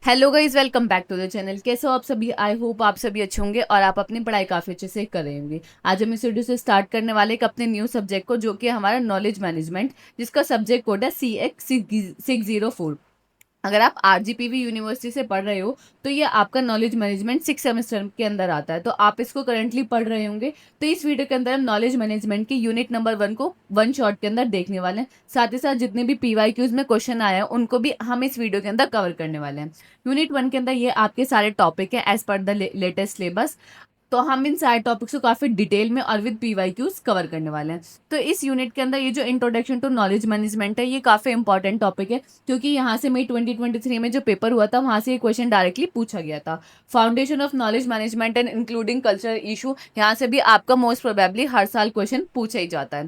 Hello guys, welcome back to the channel. कैसे हो आप सभी? आई होप आप सभी अच्छे होंगे और आप अपनी पढ़ाई काफ़ी अच्छे से कर रहे होंगे। आज हम इस वीडियो से स्टार्ट करने वाले एक अपने न्यू सब्जेक्ट को, जो कि हमारा नॉलेज मैनेजमेंट, जिसका सब्जेक्ट कोड है CX604। अगर आप RGPV यूनिवर्सिटी से पढ़ रहे हो तो ये आपका नॉलेज मैनेजमेंट 6 सेमेस्टर के अंदर आता है, तो आप इसको करंटली पढ़ रहे होंगे। तो इस वीडियो के अंदर हम नॉलेज मैनेजमेंट की यूनिट नंबर 1 को वन शॉट के अंदर देखने वाले हैं। साथ ही साथ जितने भी PYQs में क्वेश्चन आए हैं उनको भी हम इस वीडियो के अंदर कवर करने वाले हैं। यूनिट 1 के अंदर ये आपके सारे टॉपिक है as per the latest syllabus. तो हम इन सारे टॉपिक्स को काफ़ी डिटेल में और विद PYQs कवर करने वाले हैं। तो इस यूनिट के अंदर ये जो इंट्रोडक्शन टू नॉलेज मैनेजमेंट है, ये काफ़ी इंपॉर्टेंट टॉपिक है, क्योंकि यहाँ से मई 2023 में जो पेपर हुआ था वहाँ से ये क्वेश्चन डायरेक्टली पूछा गया था। Foundation of knowledge management and including cultural issue, यहाँ से भी आपका मोस्ट प्रोबेबली हर साल क्वेश्चन पूछा ही जाता है।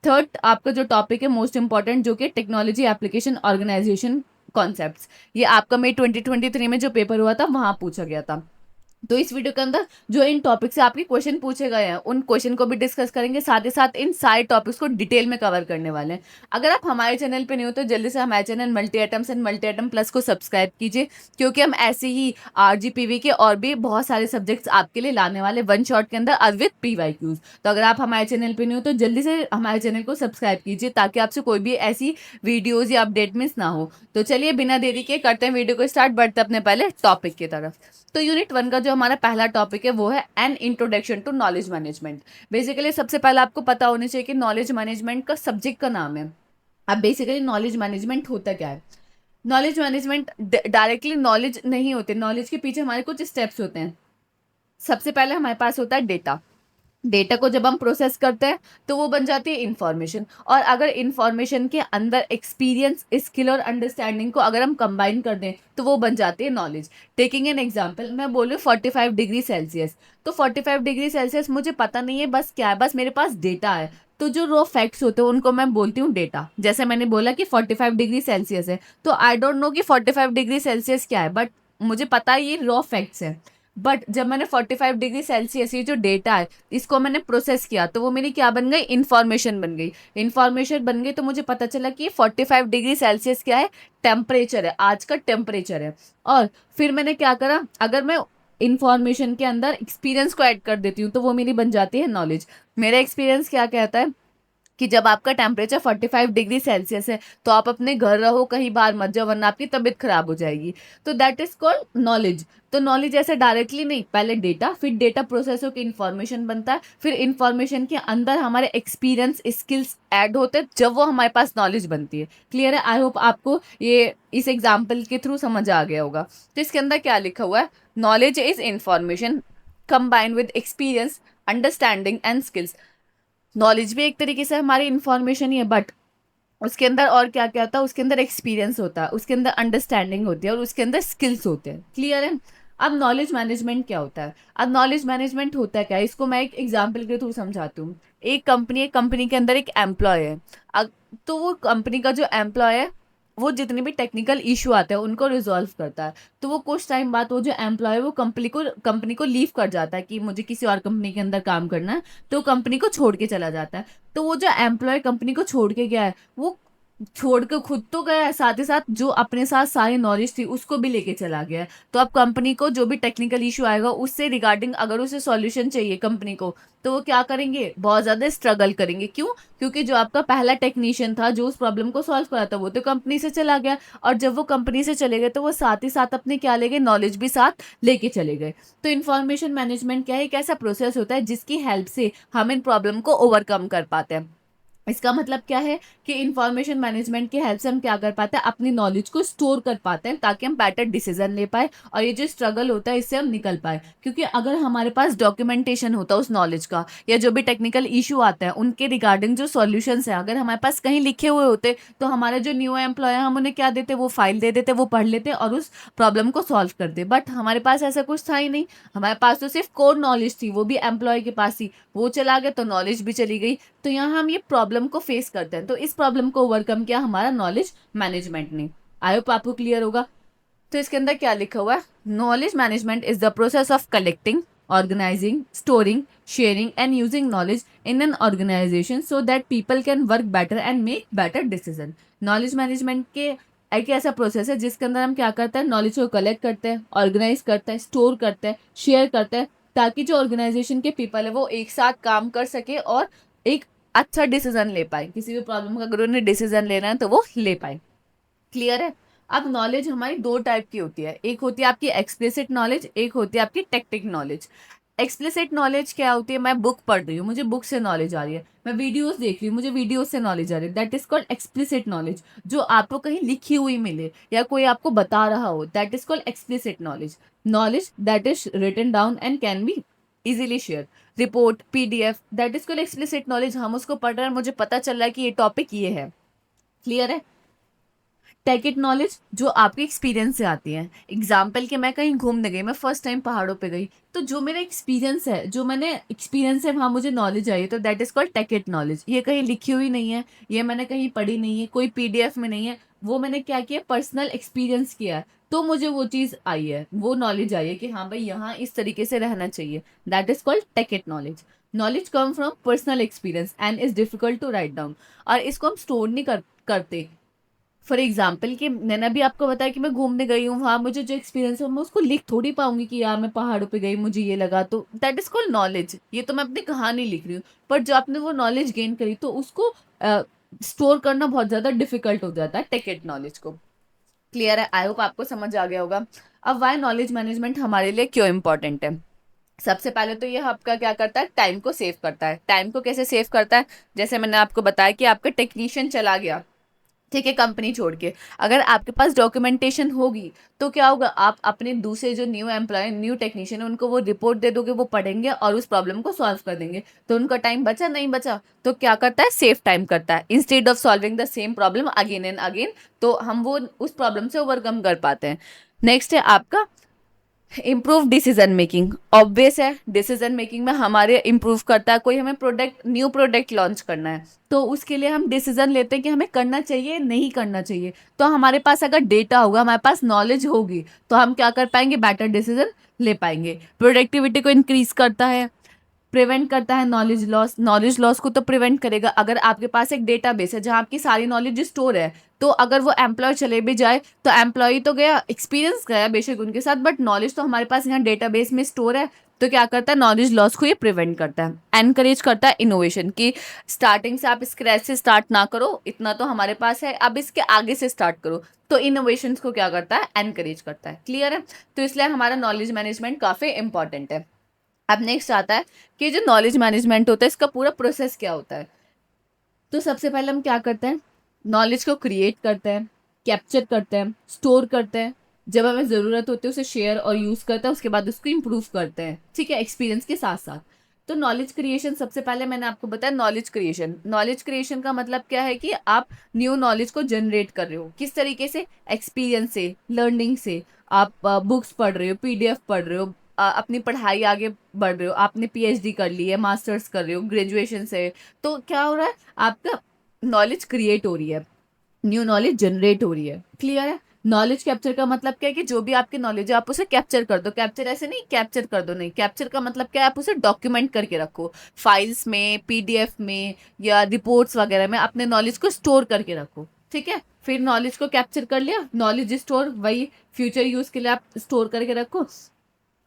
थर्ड आपका जो टॉपिक है मोस्ट इंपॉर्टेंट, जो कि टेक्नोलॉजी एप्लीकेशन ऑर्गेनाइजेशन कॉन्सेप्ट्स, ये आपका मई 2023 में जो पेपर हुआ था वहाँ पूछा गया था। तो इस वीडियो के अंदर जो इन टॉपिक से आपके क्वेश्चन पूछे गए हैं उन क्वेश्चन को भी डिस्कस करेंगे, साथ ही साथ इन सारे टॉपिक्स को डिटेल में कवर करने वाले हैं। अगर आप हमारे चैनल पे नहीं हो तो जल्दी से हमारे channel multi atoms and multi atom plus को सब्सक्राइब कीजिए, क्योंकि हम ऐसे ही RGPV के और भी बहुत सारे सब्जेक्ट्स आपके लिए लाने वाले वन शॉट के अंदर और विद PYQs। तो अगर आप हमारे चैनल पे नहीं हो तो जल्दी से हमारे चैनल को सब्सक्राइब कीजिए, ताकि आपसे कोई भी ऐसी वीडियोज़ या अपडेट मिस ना हो। तो चलिए बिना देरी के करते हैं वीडियो को स्टार्ट, बढ़ते अपने पहले टॉपिक की तरफ। तो यूनिट 1 का जो हमारा पहला टॉपिक है वो है an introduction to knowledge management. Basically सबसे पहले आपको पता होना चाहिए कि नॉलेज मैनेजमेंट का सब्जेक्ट का नाम है। अब बेसिकली नॉलेज मैनेजमेंट होता क्या है? नॉलेज मैनेजमेंट डायरेक्टली नॉलेज नहीं होते, नॉलेज के पीछे हमारे कुछ स्टेप्स होते हैं। सबसे पहले हमारे पास होता है डेटा। डेटा को जब हम प्रोसेस करते हैं तो वो बन जाती है इंफॉर्मेशन, और अगर इंफॉर्मेशन के अंदर एक्सपीरियंस, स्किल और अंडरस्टैंडिंग को अगर हम कंबाइन कर दें तो वो बन जाती है नॉलेज। टेकिंग एन एग्जांपल, मैं बोलूँ 45 डिग्री सेल्सियस, तो 45 डिग्री सेल्सियस मुझे पता नहीं है बस क्या है, बस मेरे पास डेटा है। तो जो रॉ फैक्ट्स होते हैं उनको मैं बोलती हूँ डेटा। जैसे मैंने बोला कि 45 डिग्री सेल्सियस है, तो आई डोंट नो कि 45 डिग्री सेल्सियस क्या है, बट मुझे पता है ये रॉ फैक्ट्स है। बट जब मैंने 45 डिग्री सेल्सियस ये जो डेटा है इसको मैंने प्रोसेस किया तो वो मेरी क्या बन गई? इन्फॉर्मेशन बन गई। इन्फॉर्मेशन बन गई तो मुझे पता चला कि 45 डिग्री सेल्सियस क्या है? टेम्परेचर है, आज का टेम्परेचर है। और फिर मैंने क्या करा, अगर मैं इन्फॉर्मेशन के अंदर एक्सपीरियंस को ऐड कर देती हूँ तो वो मेरी बन जाती है नॉलेज। मेरा एक्सपीरियंस क्या कहता है कि जब आपका टेम्परेचर 45 डिग्री सेल्सियस है तो आप अपने घर रहो, कहीं बाहर मत जाओ, वरना आपकी तबीयत खराब हो जाएगी। तो दैट इज कॉल्ड नॉलेज। तो नॉलेज ऐसे डायरेक्टली नहीं, पहले डेटा, फिर डेटा प्रोसेस होकर इंफॉर्मेशन बनता है, फिर इंफॉर्मेशन के अंदर हमारे एक्सपीरियंस, स्किल्स ऐड होते हैं, जब वो हमारे पास नॉलेज बनती है। क्लियर है? आई होप आपको ये इस एग्जाम्पल के थ्रू समझ आ गया होगा। तो इसके अंदर क्या लिखा हुआ है? Knowledge is information combined with experience, understanding and skills. Knowledge भी एक तरीके से हमारी इन्फॉर्मेशन ही है, बट उसके अंदर और क्या क्या होता है? उसके अंदर एक्सपीरियंस होता है, उसके अंदर अंडरस्टैंडिंग होती है और उसके अंदर स्किल्स होते हैं। क्लियर है? अब नॉलेज मैनेजमेंट क्या होता है? अब नॉलेज मैनेजमेंट होता है क्या है, इसको मैं एक एग्जांपल के थ्रू समझाती हूँ। एक कंपनी है, कंपनी के अंदर एक एम्प्लॉय है। तो वो कंपनी का जो एम्प्लॉय है वो जितने भी टेक्निकल इशू आते हैं उनको रिजॉल्व करता है। तो वो कुछ टाइम बाद वो जो एम्प्लॉय है वो कंपनी को लीव कर जाता है कि मुझे किसी और कंपनी के अंदर काम करना है, तो कंपनी को छोड़ के चला जाता है। तो वो जो एम्प्लॉय कंपनी को छोड़ के गया है वो छोड़ के खुद तो गया है, साथ ही साथ जो अपने साथ सारी नॉलेज थी उसको भी लेके चला गया है। तो अब कंपनी को जो भी टेक्निकल इशू आएगा उससे रिगार्डिंग अगर उसे सॉल्यूशन चाहिए कंपनी को, तो वो क्या करेंगे? बहुत ज़्यादा स्ट्रगल करेंगे। क्यों? क्योंकि जो आपका पहला टेक्नीशियन था जो उस प्रॉब्लम को सॉल्व करा था वो तो कंपनी से चला गया, और जब वो कंपनी से चले गए तो वो साथ ही साथ अपने क्या ले गए? नॉलेज भी साथ लेके चले गए। तो इन्फॉर्मेशन मैनेजमेंट क्या है? एक ऐसा प्रोसेस होता है जिसकी हेल्प से हम इन प्रॉब्लम को ओवरकम कर पाते हैं। इसका मतलब क्या है कि इंफॉर्मेशन मैनेजमेंट की हेल्प से हम क्या कर पाते हैं? अपनी नॉलेज को स्टोर कर पाते हैं, ताकि हम बेटर डिसीजन ले पाए और ये जो स्ट्रगल होता है इससे हम निकल पाए। क्योंकि अगर हमारे पास डॉक्यूमेंटेशन होता है उस नॉलेज का, या जो भी टेक्निकल इशू आता है उनके रिगार्डिंग जो सॉल्यूशंस हैं अगर हमारे पास कहीं लिखे हुए होते, तो हमारे जो न्यू एम्प्लॉय हैं हम उन्हें क्या देते? वो फाइल दे देते, वो पढ़ लेते और उस प्रॉब्लम को सॉल्व करते। बट हमारे पास ऐसा कुछ था ही नहीं। हमारे पास तो सिर्फ कोर नॉलेज थी, वो भी एम्प्लॉय के पास ही, वो चला गया तो नॉलेज भी चली गई। तो यहाँ हम ये प्रॉब्लम को फेस करते हैं। तो इस प्रॉब्लम को ओवरकम किया हमारा नॉलेज मैनेजमेंट ने। आई होप आपको क्लियर होगा। तो इसके अंदर क्या लिखा हुआ है? Knowledge management is the process of collecting, organizing, storing, sharing and using knowledge in an organization so that people can work better and make better decision. Knowledge management के एक ऐसा प्रोसेस है जिसके अंदर हम क्या करते हैं, नॉलेज को कलेक्ट करते हैं, ऑर्गेनाइज करते हैं, स्टोर करते हैं, शेयर करते हैं, ताकि जो ऑर्गेनाइजेशन के पीपल है वो एक साथ काम कर सके और एक अच्छा डिसीजन ले पाए। किसी भी प्रॉब्लम का अगर उन्हें डिसीजन लेना है तो वो ले पाए। क्लियर है। अब नॉलेज हमारी दो टाइप की होती है, एक होती है आपकी एक्सप्लिसिट नॉलेज, एक होती है आपकी टेक्निक नॉलेज। एक्सप्लिसिट नॉलेज क्या होती है, मैं बुक पढ़ रही हूँ, मुझे बुक से नॉलेज आ रही है, मैं वीडियोस देख रही हूँ, मुझे वीडियोस से नॉलेज आ रही है, that is called explicit knowledge. जो आपको कहीं लिखी हुई मिले या कोई आपको बता रहा हो, that is called explicit knowledge. Knowledge that is written down and can be easily share, report, PDF, that is called explicit knowledge. हम उसको पढ़ रहे हैं, मुझे पता चल रहा है कि ये टॉपिक ये है। क्लियर है। टेक नॉलेज जो आपके एक्सपीरियंस से आती है। एग्जाम्पल के मैं कहीं घूमने गई, मैं फर्स्ट टाइम पहाड़ों पे गई, तो जो मेरा एक्सपीरियंस है, जो मैंने एक्सपीरियंस है वहाँ मुझे नॉलेज आई है, तो दैट इज कॉल्ड टेक नॉलेज। ये कहीं लिखी हुई नहीं है, ये मैंने कहीं पढ़ी नहीं है, कोई पीडीएफ में नहीं है, वो मैंने क्या किया, पर्सनल एक्सपीरियंस किया है, तो मुझे वो चीज़ आई है, वो नॉलेज आई है कि हाँ भाई यहाँ इस तरीके से रहना चाहिए। दैट इज कॉल्ड टेक knowledge. Knowledge come from personal experience and is difficult to write down. और इसको हम स्टोर नहीं करते। फॉर एग्जाम्पल कि मैंने अभी आपको बताया कि मैं घूमने गई हूँ, वहाँ मुझे जो एक्सपीरियंस है मैं उसको लिख थोड़ी पाऊंगी कि यार मैं पहाड़ों पे गई, मुझे ये लगा, तो दैट इज कॉल्ड नॉलेज। ये तो मैं अपनी कहानी लिख रही हूँ, पर जो आपने वो नॉलेज गेन करी तो उसको स्टोर करना बहुत ज़्यादा डिफिकल्ट हो जाता है टेकेट नॉलेज को। क्लियर है। आई होप आपको समझ आ गया होगा। अब वाई नॉलेज मैनेजमेंट हमारे लिए क्यों इंपॉर्टेंट है। सबसे पहले तो ये आपका क्या करता है, टाइम को सेव करता है। टाइम को कैसे सेव करता है, जैसे मैंने आपको बताया कि आपका टेक्नीशियन चला गया, ठीक है, कंपनी छोड़ के, अगर आपके पास डॉक्यूमेंटेशन होगी तो क्या होगा, आप अपने दूसरे जो न्यू एम्प्लॉय, न्यू टेक्नीशियन है, उनको वो रिपोर्ट दे दोगे, वो पढ़ेंगे और उस प्रॉब्लम को सॉल्व कर देंगे। तो उनका टाइम बचा नहीं बचा, तो क्या करता है, सेव टाइम करता है। Instead of solving the same problem again and again, तो हम वो उस प्रॉब्लम से ओवरकम कर पाते हैं। नेक्स्ट है आपका इम्प्रूव डिसीजन मेकिंग। ऑब्वियस है, डिसीजन मेकिंग में हमारे इम्प्रूव करता है। कोई हमें प्रोडक्ट, न्यू प्रोडक्ट लॉन्च करना है, तो उसके लिए हम डिसीजन लेते हैं कि हमें करना चाहिए नहीं करना चाहिए। तो हमारे पास अगर डेटा होगा, हमारे पास नॉलेज होगी, तो हम क्या कर पाएंगे, बेटर डिसीजन ले पाएंगे। प्रोडक्टिविटी को इंक्रीज करता है, प्रिवेंट करता है नॉलेज लॉस। नॉलेज लॉस को तो प्रिवेंट करेगा। अगर आपके पास एक डेटाबेस है जहाँ आपकी सारी नॉलेज स्टोर है, तो अगर वो एम्प्लॉय चले भी जाए तो एम्प्लॉय तो गया, एक्सपीरियंस गया बेशक उनके साथ, बट नॉलेज तो हमारे पास यहाँ डेटाबेस में स्टोर है। तो क्या करता है, नॉलेज लॉस को ये प्रिवेंट करता है। एनकरेज करता है इनोवेशन की, स्टार्टिंग से आप स्क्रैच से स्टार्ट ना करो, इतना तो हमारे पास है, अब इसके आगे से स्टार्ट करो। तो इनोवेशन को क्या करता है, एनकरेज करता है। क्लियर है। तो इसलिए हमारा नॉलेज मैनेजमेंट काफ़ी इंपॉर्टेंट है। अब नेक्स्ट आता है कि जो नॉलेज मैनेजमेंट होता है, इसका पूरा प्रोसेस क्या होता है। तो सबसे पहले हम क्या करते हैं, नॉलेज को क्रिएट करते हैं, कैप्चर करते हैं, स्टोर करते हैं, जब हमें ज़रूरत होती है उसे शेयर और यूज़ करते हैं, उसके बाद उसको इम्प्रूव करते हैं, ठीक है, एक्सपीरियंस के साथ साथ। तो नॉलेज क्रिएशन, सबसे पहले मैंने आपको बताया नॉलेज क्रिएशन। नॉलेज क्रिएशन का मतलब क्या है कि आप न्यू नॉलेज को जनरेट कर रहे हो, किस तरीके से, एक्सपीरियंस से, लर्निंग से। आप बुक्स पढ़ रहे हो, पीडीएफ पढ़ रहे हो, अपनी पढ़ाई आगे बढ़ रहे हो, आपने पीएचडी कर ली है, मास्टर्स कर रहे हो, ग्रेजुएशन से, तो क्या हो रहा है, आपका नॉलेज क्रिएट हो रही है, न्यू नॉलेज जनरेट हो रही है। क्लियर है। नॉलेज कैप्चर का मतलब क्या है कि जो भी आपकी नॉलेज है आप उसे कैप्चर कर दो। कैप्चर ऐसे नहीं कैप्चर कर दो, नहीं, कैप्चर का मतलब क्या है, आप उसे डॉक्यूमेंट करके रखो, फाइल्स में, पीडीएफ में या रिपोर्ट्स वगैरह में अपने नॉलेज को स्टोर करके रखो। ठीक है। फिर नॉलेज को कैप्चर कर लिया, नॉलेज स्टोर, वही फ्यूचर यूज के लिए आप स्टोर करके रखो।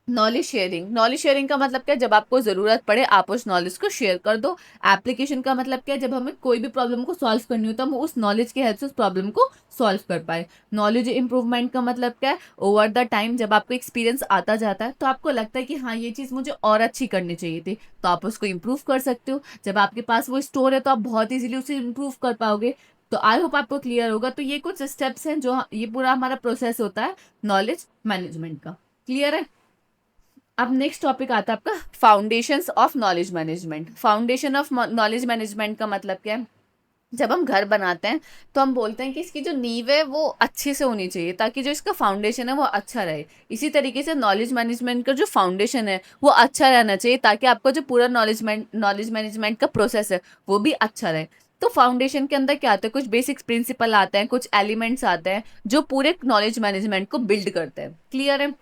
नॉलेज शेयरिंग, नॉलेज शेयरिंग का मतलब क्या है, जब आपको ज़रूरत पड़े आप उस नॉलेज को शेयर कर दो। एप्लीकेशन का मतलब क्या है, जब हमें कोई भी प्रॉब्लम को सॉल्व करनी हो तो हम उस नॉलेज की हेल्प से उस प्रॉब्लम को सॉल्व कर पाए। नॉलेज इंप्रूवमेंट का मतलब क्या है, ओवर द टाइम जब आपको एक्सपीरियंस आता जाता है तो आपको लगता है कि हाँ ये चीज़ मुझे और अच्छी करनी चाहिए थी, तो आप उसको इम्प्रूव कर सकते हो। जब आपके पास वो स्टोर है तो आप बहुत ईजिली उसे इम्प्रूव कर पाओगे। तो आई होप आपको क्लियर होगा। तो ये कुछ स्टेप्स हैं जो, ये पूरा हमारा प्रोसेस होता है नॉलेज मैनेजमेंट का। क्लियर है। अब नेक्स्ट टॉपिक आता है आपका foundations of knowledge management. Foundation of knowledge management का मतलब क्या है, जब हम घर बनाते हैं तो हम बोलते हैं कि इसकी जो नींव है वो अच्छे से होनी चाहिए ताकि जो इसका फाउंडेशन है वो अच्छा रहे। इसी तरीके से नॉलेज मैनेजमेंट का जो फाउंडेशन है वो अच्छा रहना चाहिए ताकि आपका जो पूरा नॉलेज मैनेजमेंट का प्रोसेस है वो भी अच्छा रहे। तो फाउंडेशन के अंदर क्या आता है, कुछ बेसिक्स प्रिंसिपल आते हैं, कुछ एलिमेंट्स आते हैं जो पूरे नॉलेज मैनेजमेंट को बिल्ड करते हैं। क्लियर है।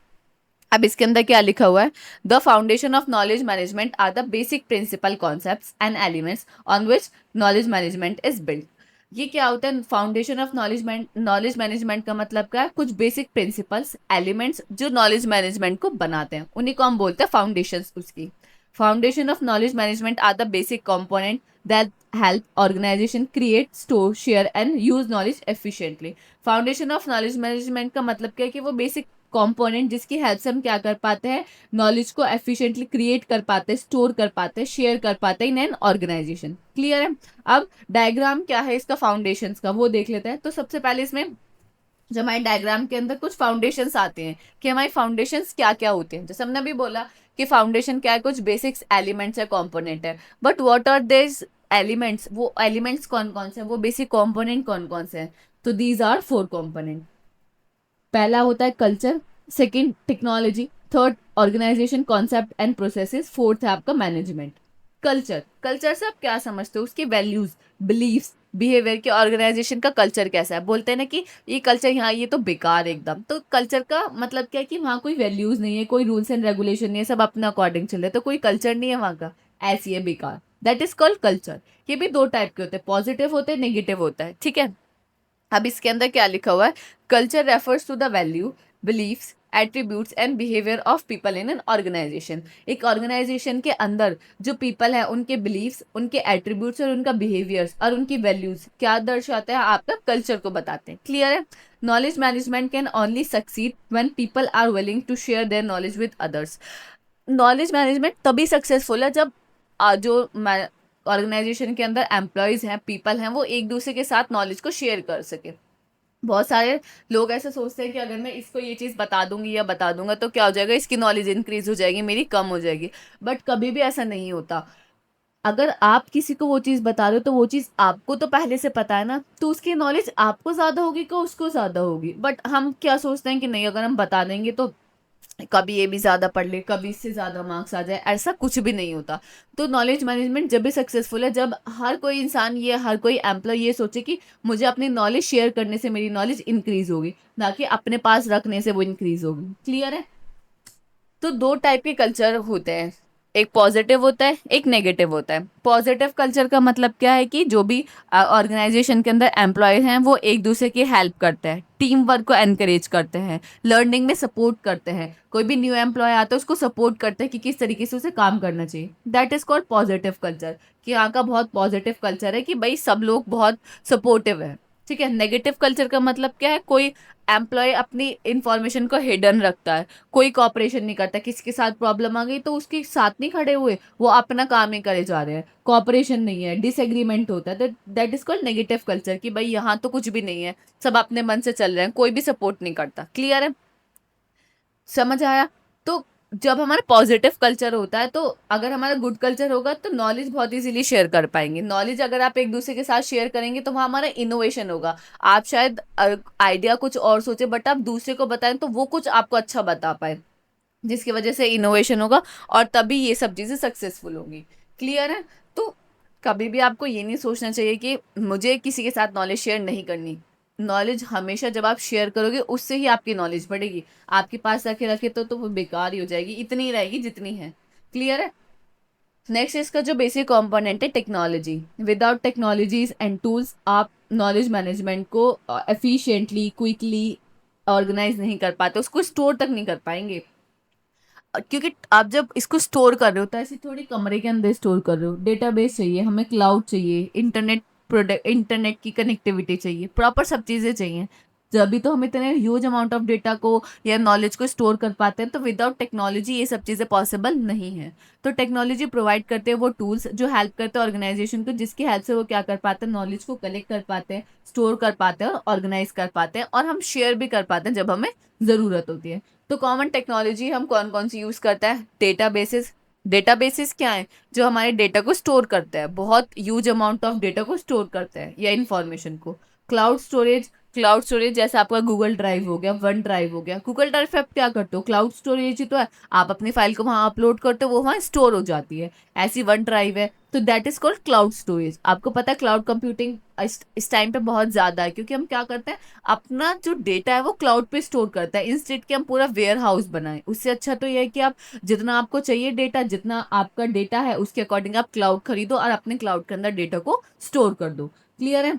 अब इसके अंदर क्या लिखा हुआ है, the foundation of knowledge management are the basic principle concepts and elements on which knowledge management is build. ये क्या होता है, फाउंडेशन ऑफ नॉलेज मैनेजमेंट का मतलब क्या है, कुछ बेसिक प्रिंसिपल्स एलिमेंट्स जो नॉलेज मैनेजमेंट को बनाते हैं, उन्हीं को हम बोलते हैं फाउंडेशंस उसकी। Foundation of knowledge management are the basic component that help organization create store share and use knowledge efficiently. Foundation of knowledge management का मतलब क्या है कि वो बेसिक कंपोनेंट जिसकी हेल्प से हम क्या कर पाते हैं, नॉलेज को एफिशिएंटली क्रिएट कर पाते हैं, स्टोर कर पाते हैं, शेयर कर पाते हैं इन एन ऑर्गेनाइजेशन। क्लियर है। अब डायग्राम क्या है इसका फाउंडेशंस का वो देख लेते हैं। तो सबसे पहले इसमें जब हमारे डायग्राम के अंदर कुछ फाउंडेशंस आते हैं कि हमारे फाउंडेशंस क्या क्या होते हैं, जैसे हमने अभी बोला कि फाउंडेशन क्या है, कुछ बेसिक्स एलिमेंट्स है, कंपोनेंट है। But what are this elements, वो एलिमेंट्स कौन कौन से हैं, वो बेसिक कंपोनेंट कौन कौन से हैं। तो दीज आर 4 कंपोनेंट। पहला होता है culture, second technology, third organization concept and processes, fourth है आपका मैनेजमेंट। कल्चर, कल्चर से आप क्या समझते हो, उसकी वैल्यूज, बिलीव्स, बिहेवियर के, ऑर्गेनाइजेशन का कल्चर कैसा है। बोलते हैं ना कि ये कल्चर यहाँ ये तो बेकार है एकदम, तो कल्चर का मतलब क्या है कि वहाँ कोई वैल्यूज नहीं है, कोई रूल्स एंड रेगुलेशन नहीं है, सब अपने अकॉर्डिंग चल रहे हैं, तो कोई कल्चर नहीं है वहाँ का, ऐसी है बेकार, दैट इज कॉल्ड कल्चर। ये भी दो टाइप के होते हैं, पॉजिटिव होते हैं, नेगेटिव होता है, ठीक है। अब इसके अंदर क्या लिखा हुआ है, culture refers to the value, beliefs, attributes and behaviour of people in an organization. एक ऑर्गेनाइजेशन के अंदर जो पीपल है उनके बिलीफ्स, उनके एट्रीब्यूट्स और उनका बिहेवियर्स और उनकी वैल्यूज क्या दर्शाते हैं, आपका कल्चर को बताते हैं। क्लियर है। Knowledge management can only succeed when people are willing to share their knowledge with others. Knowledge management तभी सक्सेसफुल है जब जो ऑर्गेनाइजेशन के अंदर एम्प्लॉयज हैं, पीपल हैं, वो एक दूसरे के साथ नॉलेज को शेयर कर सके। बहुत सारे लोग ऐसे सोचते हैं कि अगर मैं इसको ये चीज़ बता दूंगी या बता दूंगा तो क्या हो जाएगा, इसकी नॉलेज इंक्रीज हो जाएगी, मेरी कम हो जाएगी। बट कभी भी ऐसा नहीं होता। अगर आप किसी को वो चीज़ बता रहे हो तो वो चीज़ आपको तो पहले से पता है ना, तो उसकी नॉलेज आपको ज़्यादा होगी कि उसको ज़्यादा होगी। बट हम क्या सोचते हैं कि नहीं, अगर हम बता देंगे तो कभी ये भी ज़्यादा पढ़ ले, कभी इससे ज़्यादा मार्क्स आ जाए, ऐसा कुछ भी नहीं होता। तो नॉलेज मैनेजमेंट जब भी सक्सेसफुल है जब हर कोई इंसान, ये हर कोई एम्प्लॉय ये सोचे कि मुझे अपनी नॉलेज शेयर करने से मेरी नॉलेज इंक्रीज होगी, ना कि अपने पास रखने से वो इंक्रीज होगी। क्लियर है। तो दो टाइप के कल्चर होते हैं, एक पॉजिटिव होता है, एक नेगेटिव होता है। पॉजिटिव कल्चर का मतलब क्या है कि जो भी ऑर्गेनाइजेशन के अंदर एम्प्लॉयज हैं वो एक दूसरे की हेल्प करते हैं, टीम वर्क को एनकरेज करते हैं, लर्निंग में सपोर्ट करते हैं। कोई भी न्यू एम्प्लॉय आता है उसको सपोर्ट करते हैं कि किस तरीके से उसे काम करना चाहिए, that is called positive culture. कि यहाँ का बहुत पॉजिटिव कल्चर है कि भाई सब लोग बहुत सपोर्टिव है। ठीक है। नेगेटिव कल्चर का मतलब क्या है, कोई एम्प्लॉय अपनी इंफॉर्मेशन को हिडन रखता है, कोई कॉपरेशन नहीं करता, किसी के साथ प्रॉब्लम आ गई तो उसके साथ नहीं खड़े हुए, वो अपना काम ही करे जा रहे हैं, कॉपरेशन नहीं है, डिसएग्रीमेंट होता है, तो that is called negative culture. कि भाई यहाँ तो कुछ भी नहीं है, सब अपने मन से चल रहे हैं, कोई भी सपोर्ट नहीं करता। क्लियर है। समझ आया। तो जब हमारा पॉजिटिव कल्चर होता है, तो अगर हमारा गुड कल्चर होगा तो नॉलेज बहुत इजीली शेयर कर पाएंगे। नॉलेज अगर आप एक दूसरे के साथ शेयर करेंगे तो वहाँ हमारा इनोवेशन होगा। आप शायद आइडिया कुछ और सोचे बट आप दूसरे को बताएं तो वो कुछ आपको अच्छा बता पाए, जिसकी वजह से इनोवेशन होगा और तभी ये सब चीज़ें सक्सेसफुल होंगी। क्लियर है। तो कभी भी आपको ये नहीं सोचना चाहिए कि मुझे किसी के साथ नॉलेज शेयर नहीं करनी। नॉलेज हमेशा जब आप शेयर करोगे उससे ही आपकी नॉलेज बढ़ेगी। आपके पास रखे रखे तो वो बेकार ही हो जाएगी, इतनी ही रहेगी जितनी है। क्लियर है। नेक्स्ट इसका जो बेसिक कंपोनेंट है technology. Without technologies and tools आप नॉलेज मैनेजमेंट को एफिशिएंटली, क्विकली ऑर्गेनाइज नहीं कर पाते, उसको स्टोर तक नहीं कर पाएंगे। क्योंकि आप जब इसको स्टोर कर रहे हो तो ऐसे थोड़ी कमरे के अंदर स्टोर कर रहे हो, डेटाबेस चाहिए हमें, क्लाउड चाहिए, इंटरनेट प्रोडक्ट, इंटरनेट की कनेक्टिविटी चाहिए, प्रॉपर सब चीज़ें चाहिए। जब भी तो हम इतने ह्यूज अमाउंट ऑफ डेटा को या नॉलेज को स्टोर कर पाते हैं। तो विदाउट टेक्नोलॉजी ये सब चीज़ें पॉसिबल नहीं है। तो टेक्नोलॉजी प्रोवाइड करते हैं वो टूल्स जो हेल्प करते हैं ऑर्गेनाइजेशन को, जिसकी हेल्प से वो क्या कर पाते हैं, नॉलेज को कलेक्ट कर पाते हैं, स्टोर कर पाते हैं और ऑर्गेनाइज कर पाते हैं, और हम शेयर भी कर पाते हैं जब हमें ज़रूरत होती है। तो कॉमन टेक्नोलॉजी हम कौन कौन सी यूज़ करते हैं, डेटाबेसेस। डेटाबेसेस क्या है, जो हमारे डेटा को स्टोर करते हैं, बहुत ह्यूज अमाउंट ऑफ डेटा को स्टोर करते हैं या इन्फॉर्मेशन को। क्लाउड स्टोरेज, क्लाउड स्टोरेज जैसे आपका गूगल ड्राइव हो गया, वन ड्राइव हो गया। गूगल ड्राइव पे आप क्या करते हो, क्लाउड स्टोरेज ही तो है, आप अपनी फाइल को वहाँ अपलोड करते हो, वो वहाँ स्टोर हो जाती है। ऐसी वन ड्राइव है, तो that is called cloud storage. आपको पता है क्लाउड कंप्यूटिंग इस टाइम पे बहुत ज़्यादा है, क्योंकि हम क्या करते हैं, अपना जो डेटा है वो क्लाउड पे स्टोर करता है, इंस्टेड कि हम पूरा वेयर हाउस बनाएं। उससे अच्छा तो यह है कि आप जितना आपको चाहिए डेटा, जितना आपका डेटा है उसके अकॉर्डिंग आप क्लाउड खरीदो और अपने क्लाउड के अंदर डेटा को स्टोर कर दो। क्लियर है।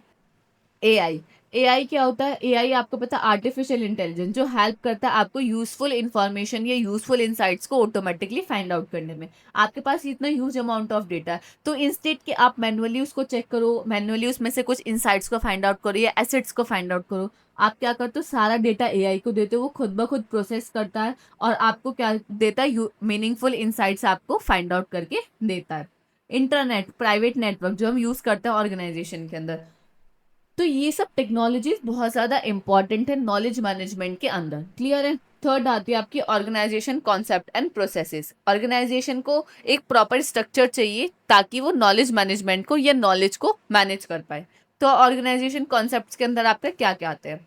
एआई। एआई क्या होता है? एआई आपको पता है आर्टिफिशियल इंटेलिजेंस, जो हेल्प करता है आपको यूजफुल इंफॉर्मेशन या यूजफुल इंसाइट्स को ऑटोमेटिकली फाइंड आउट करने में। आपके पास इतना ह्यूज अमाउंट ऑफ डेटा है, तो इंस्टेड कि आप मैनुअली उसको चेक करो, मैनुअली उसमें से कुछ इंसाइट्स को फाइंड आउट करो या एसेट्स को फाइंड आउट करो, आप क्या करते हो, सारा डेटा एआई को देते हो, वो खुद ब खुद प्रोसेस करता है और आपको क्या देता है, मीनिंगफुल इंसाइट्स आपको फाइंड आउट करके देता है। इंटरनेट, प्राइवेट नेटवर्क जो हम यूज करते हैं ऑर्गेनाइजेशन के अंदर, तो ये सब टेक्नोलॉजीज बहुत ज़्यादा इंपॉर्टेंट है नॉलेज मैनेजमेंट के अंदर। क्लियर है? थर्ड आती है आपकी organization concept and processes. Organization को एक प्रॉपर स्ट्रक्चर चाहिए ताकि वो नॉलेज मैनेजमेंट को या नॉलेज को मैनेज कर पाए। तो ऑर्गेनाइजेशन कॉन्सेप्ट्स के अंदर आपका क्या क्या आते हैं?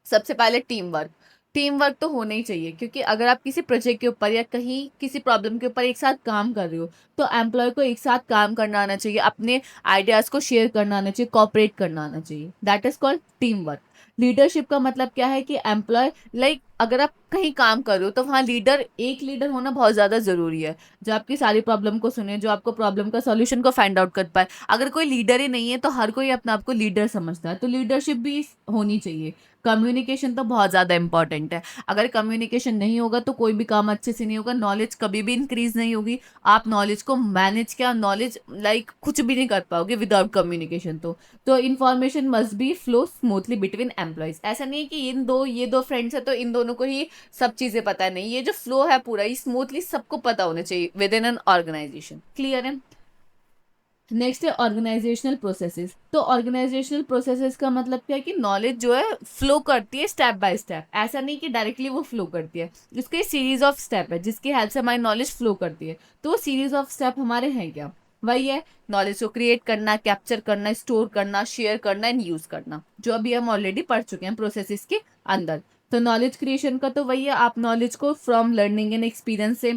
सबसे पहले टीम वर्क। टीम वर्क तो होना ही चाहिए, क्योंकि अगर आप किसी प्रोजेक्ट के ऊपर या कहीं किसी प्रॉब्लम के ऊपर एक साथ काम कर रहे हो, तो एम्प्लॉय को एक साथ काम करना आना चाहिए, अपने आइडियाज़ को शेयर करना आना चाहिए, कॉपरेट करना आना चाहिए। That is called team work. Leadership का मतलब क्या है कि एम्प्लॉय लाइक अगर आप कहीं काम कर रहे हो तो वहाँ लीडर, एक लीडर होना बहुत ज़्यादा ज़रूरी है, जो आपकी सारी प्रॉब्लम को सुने, जो आपको प्रॉब्लम का सॉल्यूशन को फाइंड आउट कर पाए। अगर कोई लीडर ही नहीं है तो हर कोई अपने आप को लीडर समझता है, तो लीडरशिप भी होनी चाहिए। कम्युनिकेशन तो बहुत ज़्यादा इंपॉर्टेंट है। अगर कम्युनिकेशन नहीं होगा तो कोई भी काम अच्छे से नहीं होगा, नॉलेज कभी भी इंक्रीज नहीं होगी। आप नॉलेज को मैनेज, क्या नॉलेज लाइक कुछ भी नहीं कर पाओगे विदाउट कम्युनिकेशन। तो information must be flow smoothly between employees. ऐसा नहीं है कि ये दो फ्रेंड्स है तो इन दोनों को ही सब चीज़ें पता है, नहीं, ये जो फ्लो है पूरा ही स्मूथली सबको पता होना चाहिए within an organization. Clear है? नेक्स्ट है ऑर्गेनाइजेशनल प्रोसेसेस। तो ऑर्गेनाइजेशनल प्रोसेसेस का मतलब क्या है कि नॉलेज जो है फ्लो करती है स्टेप बाय स्टेप। ऐसा नहीं कि डायरेक्टली वो फ्लो करती है, इसके सीरीज ऑफ स्टेप है जिसकी हेल्प से हमारी नॉलेज फ्लो करती है। तो वो सीरीज ऑफ स्टेप हमारे हैं क्या? वही है, नॉलेज को क्रिएट करना, कैप्चर करना, स्टोर करना, शेयर करना एंड यूज करना, जो अभी हम ऑलरेडी पढ़ चुके हैं प्रोसेसेस के अंदर। तो नॉलेज क्रिएशन का तो वही है, आप नॉलेज को फ्रॉम लर्निंग एंड एक्सपीरियंस से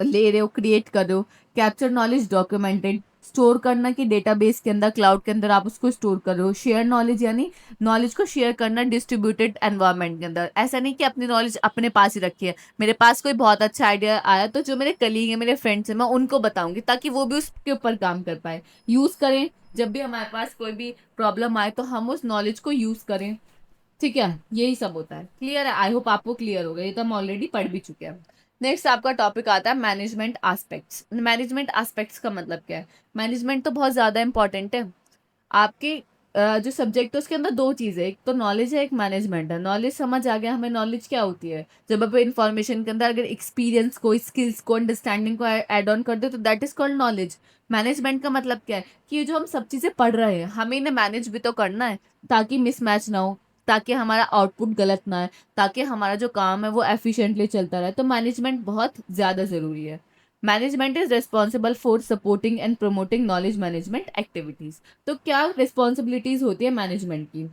ले रहे हो, क्रिएट कर रहे हो। कैप्चर नॉलेज, डॉक्यूमेंटेड, स्टोर करना कि डेटाबेस के अंदर, क्लाउड के अंदर आप उसको स्टोर कर रहे हो। शेयर नॉलेज यानी नॉलेज को शेयर करना डिस्ट्रीब्यूटेड एनवायरनमेंट के अंदर। ऐसा नहीं कि अपनी नॉलेज अपने पास ही रखी है, मेरे पास कोई बहुत अच्छा आइडिया आया तो जो मेरे कलीग है, मेरे फ्रेंड्स हैं, मैं उनको बताऊंगी ताकि वो भी उसके ऊपर काम कर पाए, यूज़ करें। जब भी हमारे पास कोई भी प्रॉब्लम आए तो हम उस नॉलेज को यूज़ करें। ठीक है, यही सब होता है। क्लियर है? आई होप आपको क्लियर होगा, ये तो हम ऑलरेडी पढ़ भी चुके हैं। नेक्स्ट आपका टॉपिक आता है मैनेजमेंट एस्पेक्ट्स। मैनेजमेंट एस्पेक्ट्स का मतलब क्या है? मैनेजमेंट तो बहुत ज़्यादा इंपॉर्टेंट है। आपके जो सब्जेक्ट है उसके अंदर दो चीज़ें, एक तो नॉलेज है, एक मैनेजमेंट है। नॉलेज समझ आ गया हमें, नॉलेज क्या होती है? जब आप इन्फॉर्मेशन के अंदर अगर एक्सपीरियंस को, स्किल्स को, अंडरस्टैंडिंग को ऐड ऑन कर दे तो that is called knowledge. Management का मतलब क्या है कि ये जो हम सब चीज़ें पढ़ रहे हैं हमें इन्हें मैनेज भी तो करना है, ताकि मिसमैच ना हो, ताकि हमारा आउटपुट गलत ना है, ताकि हमारा जो काम है वो एफिशिएंटली चलता रहे। तो मैनेजमेंट बहुत ज़्यादा ज़रूरी है। Management is responsible for supporting and promoting knowledge management activities. तो क्या रिस्पॉन्सिबिलिटीज होती है मैनेजमेंट की?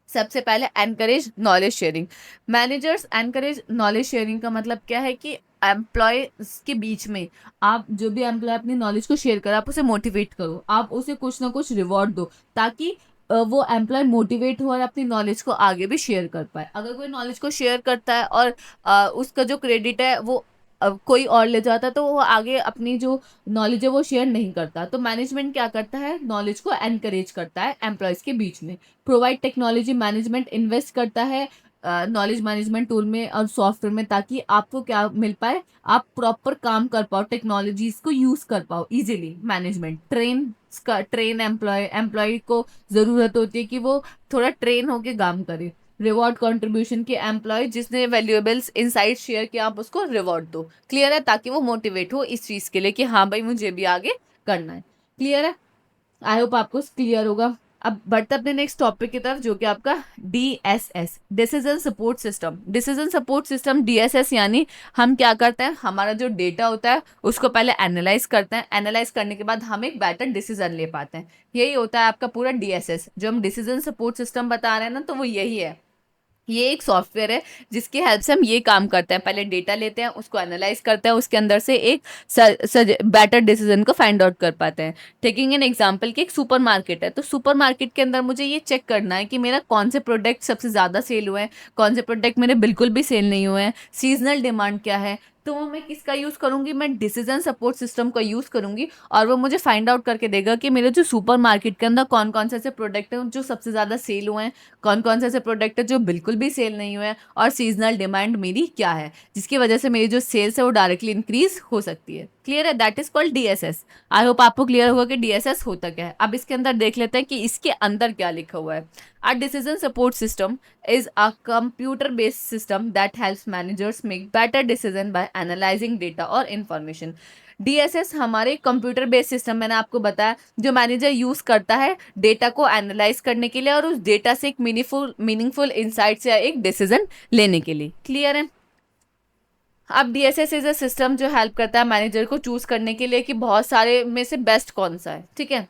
सबसे पहले encourage knowledge sharing. Managers encourage knowledge sharing का मतलब क्या है कि एम्प्लॉयज के बीच में, आप जो भी एम्प्लॉय अपनी नॉलेज को शेयर करो, आप उसे मोटिवेट करो, आप उसे कुछ ना कुछ रिवॉर्ड दो, ताकि वो एम्प्लॉय मोटिवेट हो और अपनी नॉलेज को आगे भी शेयर कर पाए। अगर कोई नॉलेज को शेयर करता है और उसका जो क्रेडिट है वो कोई और ले जाता है तो वो आगे अपनी जो नॉलेज है वो शेयर नहीं करता। तो मैनेजमेंट क्या करता है? नॉलेज को एनकरेज करता है एम्प्लॉयज़ के बीच में। प्रोवाइड टेक्नोलॉजी मैनेजमेंट, इन्वेस्ट करता है नॉलेज मैनेजमेंट टूल में और सॉफ्टवेयर में, ताकि आपको क्या मिल पाए, आप प्रॉपर काम कर पाओ, टेक्नोलॉजीज को यूज़ कर पाओ इजीली। मैनेजमेंट ट्रेन एम्प्लॉय को ज़रूरत होती है कि वो थोड़ा ट्रेन होके काम करे। रिवॉर्ड कंट्रीब्यूशन के एम्प्लॉय जिसने वैल्यूएबल्स इनसाइट शेयर किया, आप उसको रिवॉर्ड दो। क्लियर है? ताकि वो मोटिवेट हो इस चीज़ के लिए कि हाँ भाई मुझे भी आगे करना है। क्लियर है? आई होप आपको क्लियर होगा। अब बढ़ते अपने नेक्स्ट टॉपिक की तरफ, जो कि आपका DSS, decision support system. Decision support system DSS यानी हम क्या करते हैं, हमारा जो डेटा होता है उसको पहले एनालाइज करते हैं, एनालाइज करने के बाद हम एक बेटर डिसीजन ले पाते हैं। यही होता है आपका पूरा DSS। जो हम डिसीजन सपोर्ट सिस्टम बता रहे हैं ना, तो वो यही है। ये एक सॉफ्टवेयर है जिसकी हेल्प से हम ये काम करते हैं, पहले डेटा लेते हैं, उसको एनालाइज करते हैं, उसके अंदर से एक बेटर डिसीजन को फाइंड आउट कर पाते हैं। टेकिंग एन एग्जांपल कि एक सुपर मार्केट है, तो सुपर मार्केट के अंदर मुझे ये चेक करना है कि मेरा कौन से प्रोडक्ट सबसे ज़्यादा सेल हुए हैं, कौन से प्रोडक्ट मेरे बिल्कुल भी सेल नहीं हुए हैं, सीजनल डिमांड क्या है, तो मैं किसका यूज़ करूँगी, मैं डिसीजन सपोर्ट सिस्टम का यूज़ करूँगी और वो मुझे फाइंड आउट करके देगा कि मेरे जो सुपर मार्केट के अंदर कौन कौन से ऐसे प्रोडक्ट हैं जो सबसे ज़्यादा सेल हुए हैं, कौन कौन से ऐसे प्रोडक्ट हैं जो बिल्कुल भी सेल नहीं हुए हैं, और सीजनल डिमांड मेरी क्या है, जिसकी वजह से मेरी जो सेल्स है वो डायरेक्टली इंक्रीज हो सकती है। क्लियर है? That is called DSS. I hope आपको क्लियर होगा कि डीएसएस होता क्या है। अब इसके अंदर देख लेते हैं कि इसके अंदर क्या लिखा हुआ है। A decision support system is a computer-based system that helps managers make better decision by analyzing data or information. DSS हमारे कंप्यूटर बेस्ड सिस्टम, मैंने आपको बताया, जो मैनेजर यूज करता है डेटा को एनालाइज करने के लिए और उस डेटा से एक मीनिंगफुल इंसाइट्स या एक डिसीजन लेने के लिए। क्लियर है? अब डीएसएस इज अ सिस्टम जो हेल्प करता है मैनेजर को चूज करने के लिए कि बहुत सारे में से बेस्ट कौन सा है। ठीक है,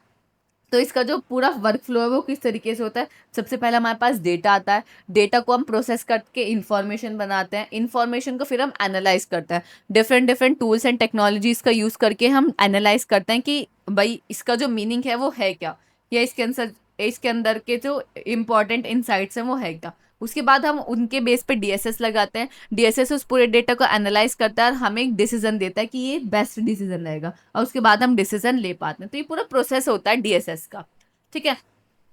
तो इसका जो पूरा वर्क फ्लो है वो किस तरीके से होता है। सबसे पहले हमारे पास डेटा आता है, डेटा को हम प्रोसेस करके इंफॉर्मेशन बनाते हैं, इंफॉर्मेशन को फिर हम एनालाइज करते हैं, different different tools and technologies का यूज़ करके हम एनालाइज करते हैं कि भाई इसका जो मीनिंग है वो है क्या, या इसके अंदर के जो इम्पॉर्टेंट इंसाइट्स हैं वो है क्या। उसके बाद हम उनके बेस पे डीएसएस लगाते हैं, डीएसएस उस पूरे डेटा को एनालाइज करता है और हमें एक डिसीजन देता है कि ये बेस्ट डिसीजन रहेगा, और उसके बाद हम डिसीजन ले पाते हैं। तो ये पूरा प्रोसेस होता है डीएसएस का। ठीक है,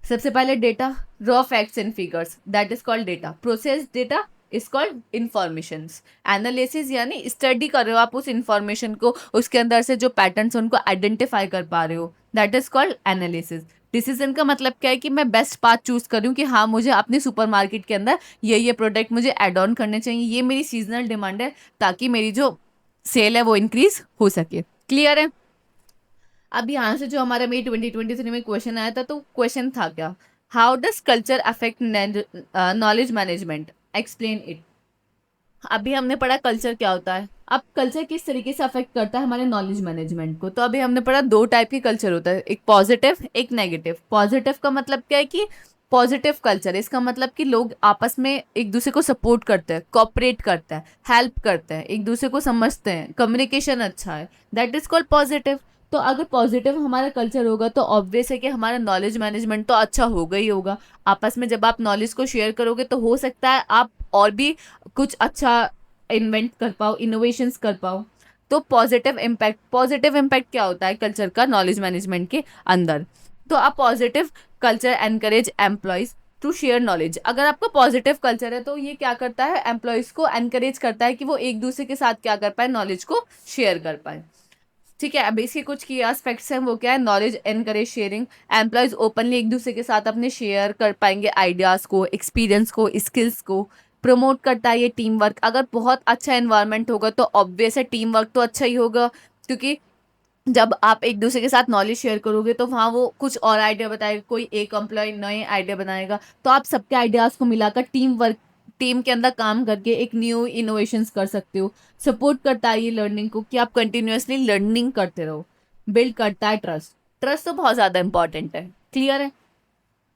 सबसे पहले data, raw facts and figures, that is called data. Process data is called informations. Analysis यानी स्टडी कर रहे हो आप उस इंफॉर्मेशन को, उसके अंदर से जो पैटर्न्स उनको आइडेंटिफाई कर पा रहे हो, that is called analysis. Decision का मतलब क्या है कि मैं बेस्ट पाथ चूज करूँ कि हाँ मुझे अपने सुपरमार्केट के अंदर ये प्रोडक्ट मुझे ऐड ऑन करने चाहिए, ये मेरी सीजनल डिमांड है, ताकि मेरी जो सेल है वो इंक्रीज हो सके। क्लियर है? अब यहाँ से जो हमारा मई 2023 में क्वेश्चन आया था, तो क्वेश्चन था क्या, how does culture affect knowledge management, explain it. अभी हमने पढ़ा कल्चर क्या होता है, अब कल्चर किस तरीके से अफेक्ट करता है हमारे नॉलेज मैनेजमेंट को। तो अभी हमने पढ़ा दो टाइप की कल्चर होता है, एक पॉजिटिव एक नेगेटिव। पॉजिटिव का मतलब क्या है कि पॉजिटिव कल्चर, इसका मतलब कि लोग आपस में एक दूसरे को सपोर्ट करते हैं, कोऑपरेट करते हैं, हेल्प करते हैं, एक दूसरे को समझते हैं, कम्युनिकेशन अच्छा है, दैट इज कॉल्ड पॉजिटिव। तो अगर पॉजिटिव हमारा कल्चर होगा तो ऑब्वियस है कि हमारा नॉलेज मैनेजमेंट तो अच्छा होगा ही होगा। आपस में जब आप नॉलेज को शेयर करोगे तो हो सकता है आप और भी कुछ अच्छा इन्वेंट कर पाओ, इनोवेशंस कर पाओ। तो पॉजिटिव इम्पैक्ट क्या होता है कल्चर का नॉलेज मैनेजमेंट के अंदर। तो आप positive culture encourage employees to share knowledge. अगर आपका पॉजिटिव कल्चर है तो ये क्या करता है, एम्प्लॉयज को एनकरेज करता है कि वो एक दूसरे के साथ क्या कर पाए, नॉलेज को शेयर कर पाए। ठीक है, अब इसके कुछ की एस्पेक्ट्स हैं, वो क्या है, knowledge encourage sharing. Employees openly एक दूसरे के साथ अपने शेयर कर पाएंगे आइडियाज़ को, एक्सपीरियंस को, स्किल्स को। प्रमोट करता है ये टीम वर्क। अगर बहुत अच्छा एनवायरनमेंट होगा तो ऑब्वियस है टीम वर्क तो अच्छा ही होगा, क्योंकि जब आप एक दूसरे के साथ नॉलेज शेयर करोगे तो वहाँ वो कुछ और आइडिया बताएगा, कोई एक एम्प्लॉय नए आइडिया बनाएगा, तो आप सबके आइडियाज़ को मिलाकर टीम के अंदर काम करके एक न्यू इनोवेशंस कर सकते हो। सपोर्ट करता है ये लर्निंग को कि आप कंटिन्यूअसली लर्निंग करते रहो। बिल्ड करता है ट्रस्ट। ट्रस्ट तो बहुत ज़्यादा इंपॉर्टेंट है। क्लियर है?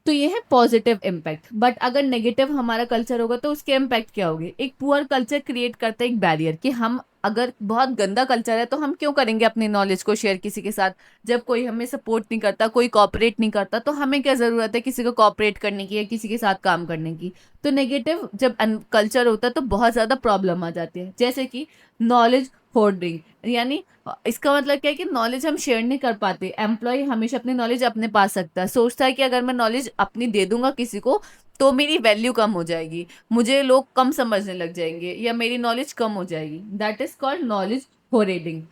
तो ये है पॉजिटिव इम्पैक्ट। बट अगर नेगेटिव हमारा कल्चर होगा तो उसके इम्पैक्ट क्या होगी। एक पुअर कल्चर क्रिएट करता है एक बैरियर, कि हम अगर बहुत गंदा कल्चर है तो हम क्यों करेंगे अपनी नॉलेज को शेयर किसी के साथ, जब कोई हमें सपोर्ट नहीं करता, कोई कॉपरेट नहीं करता, तो हमें क्या ज़रूरत है किसी को कॉपरेट करने की या किसी के साथ काम करने की। तो नेगेटिव जब कल्चर होता है तो बहुत ज़्यादा प्रॉब्लम आ जाती है, जैसे कि नॉलेज होर्डिंग, यानी इसका मतलब क्या है कि नॉलेज हम शेयर नहीं कर पाते। एम्प्लॉय हमेशा अपनी नॉलेज अपने पास रखता है, सोचता है कि अगर मैं नॉलेज अपनी दे दूंगा किसी को तो मेरी वैल्यू कम हो जाएगी, मुझे लोग कम समझने लग जाएंगे या मेरी नॉलेज कम हो जाएगी। That is called knowledge hoarding.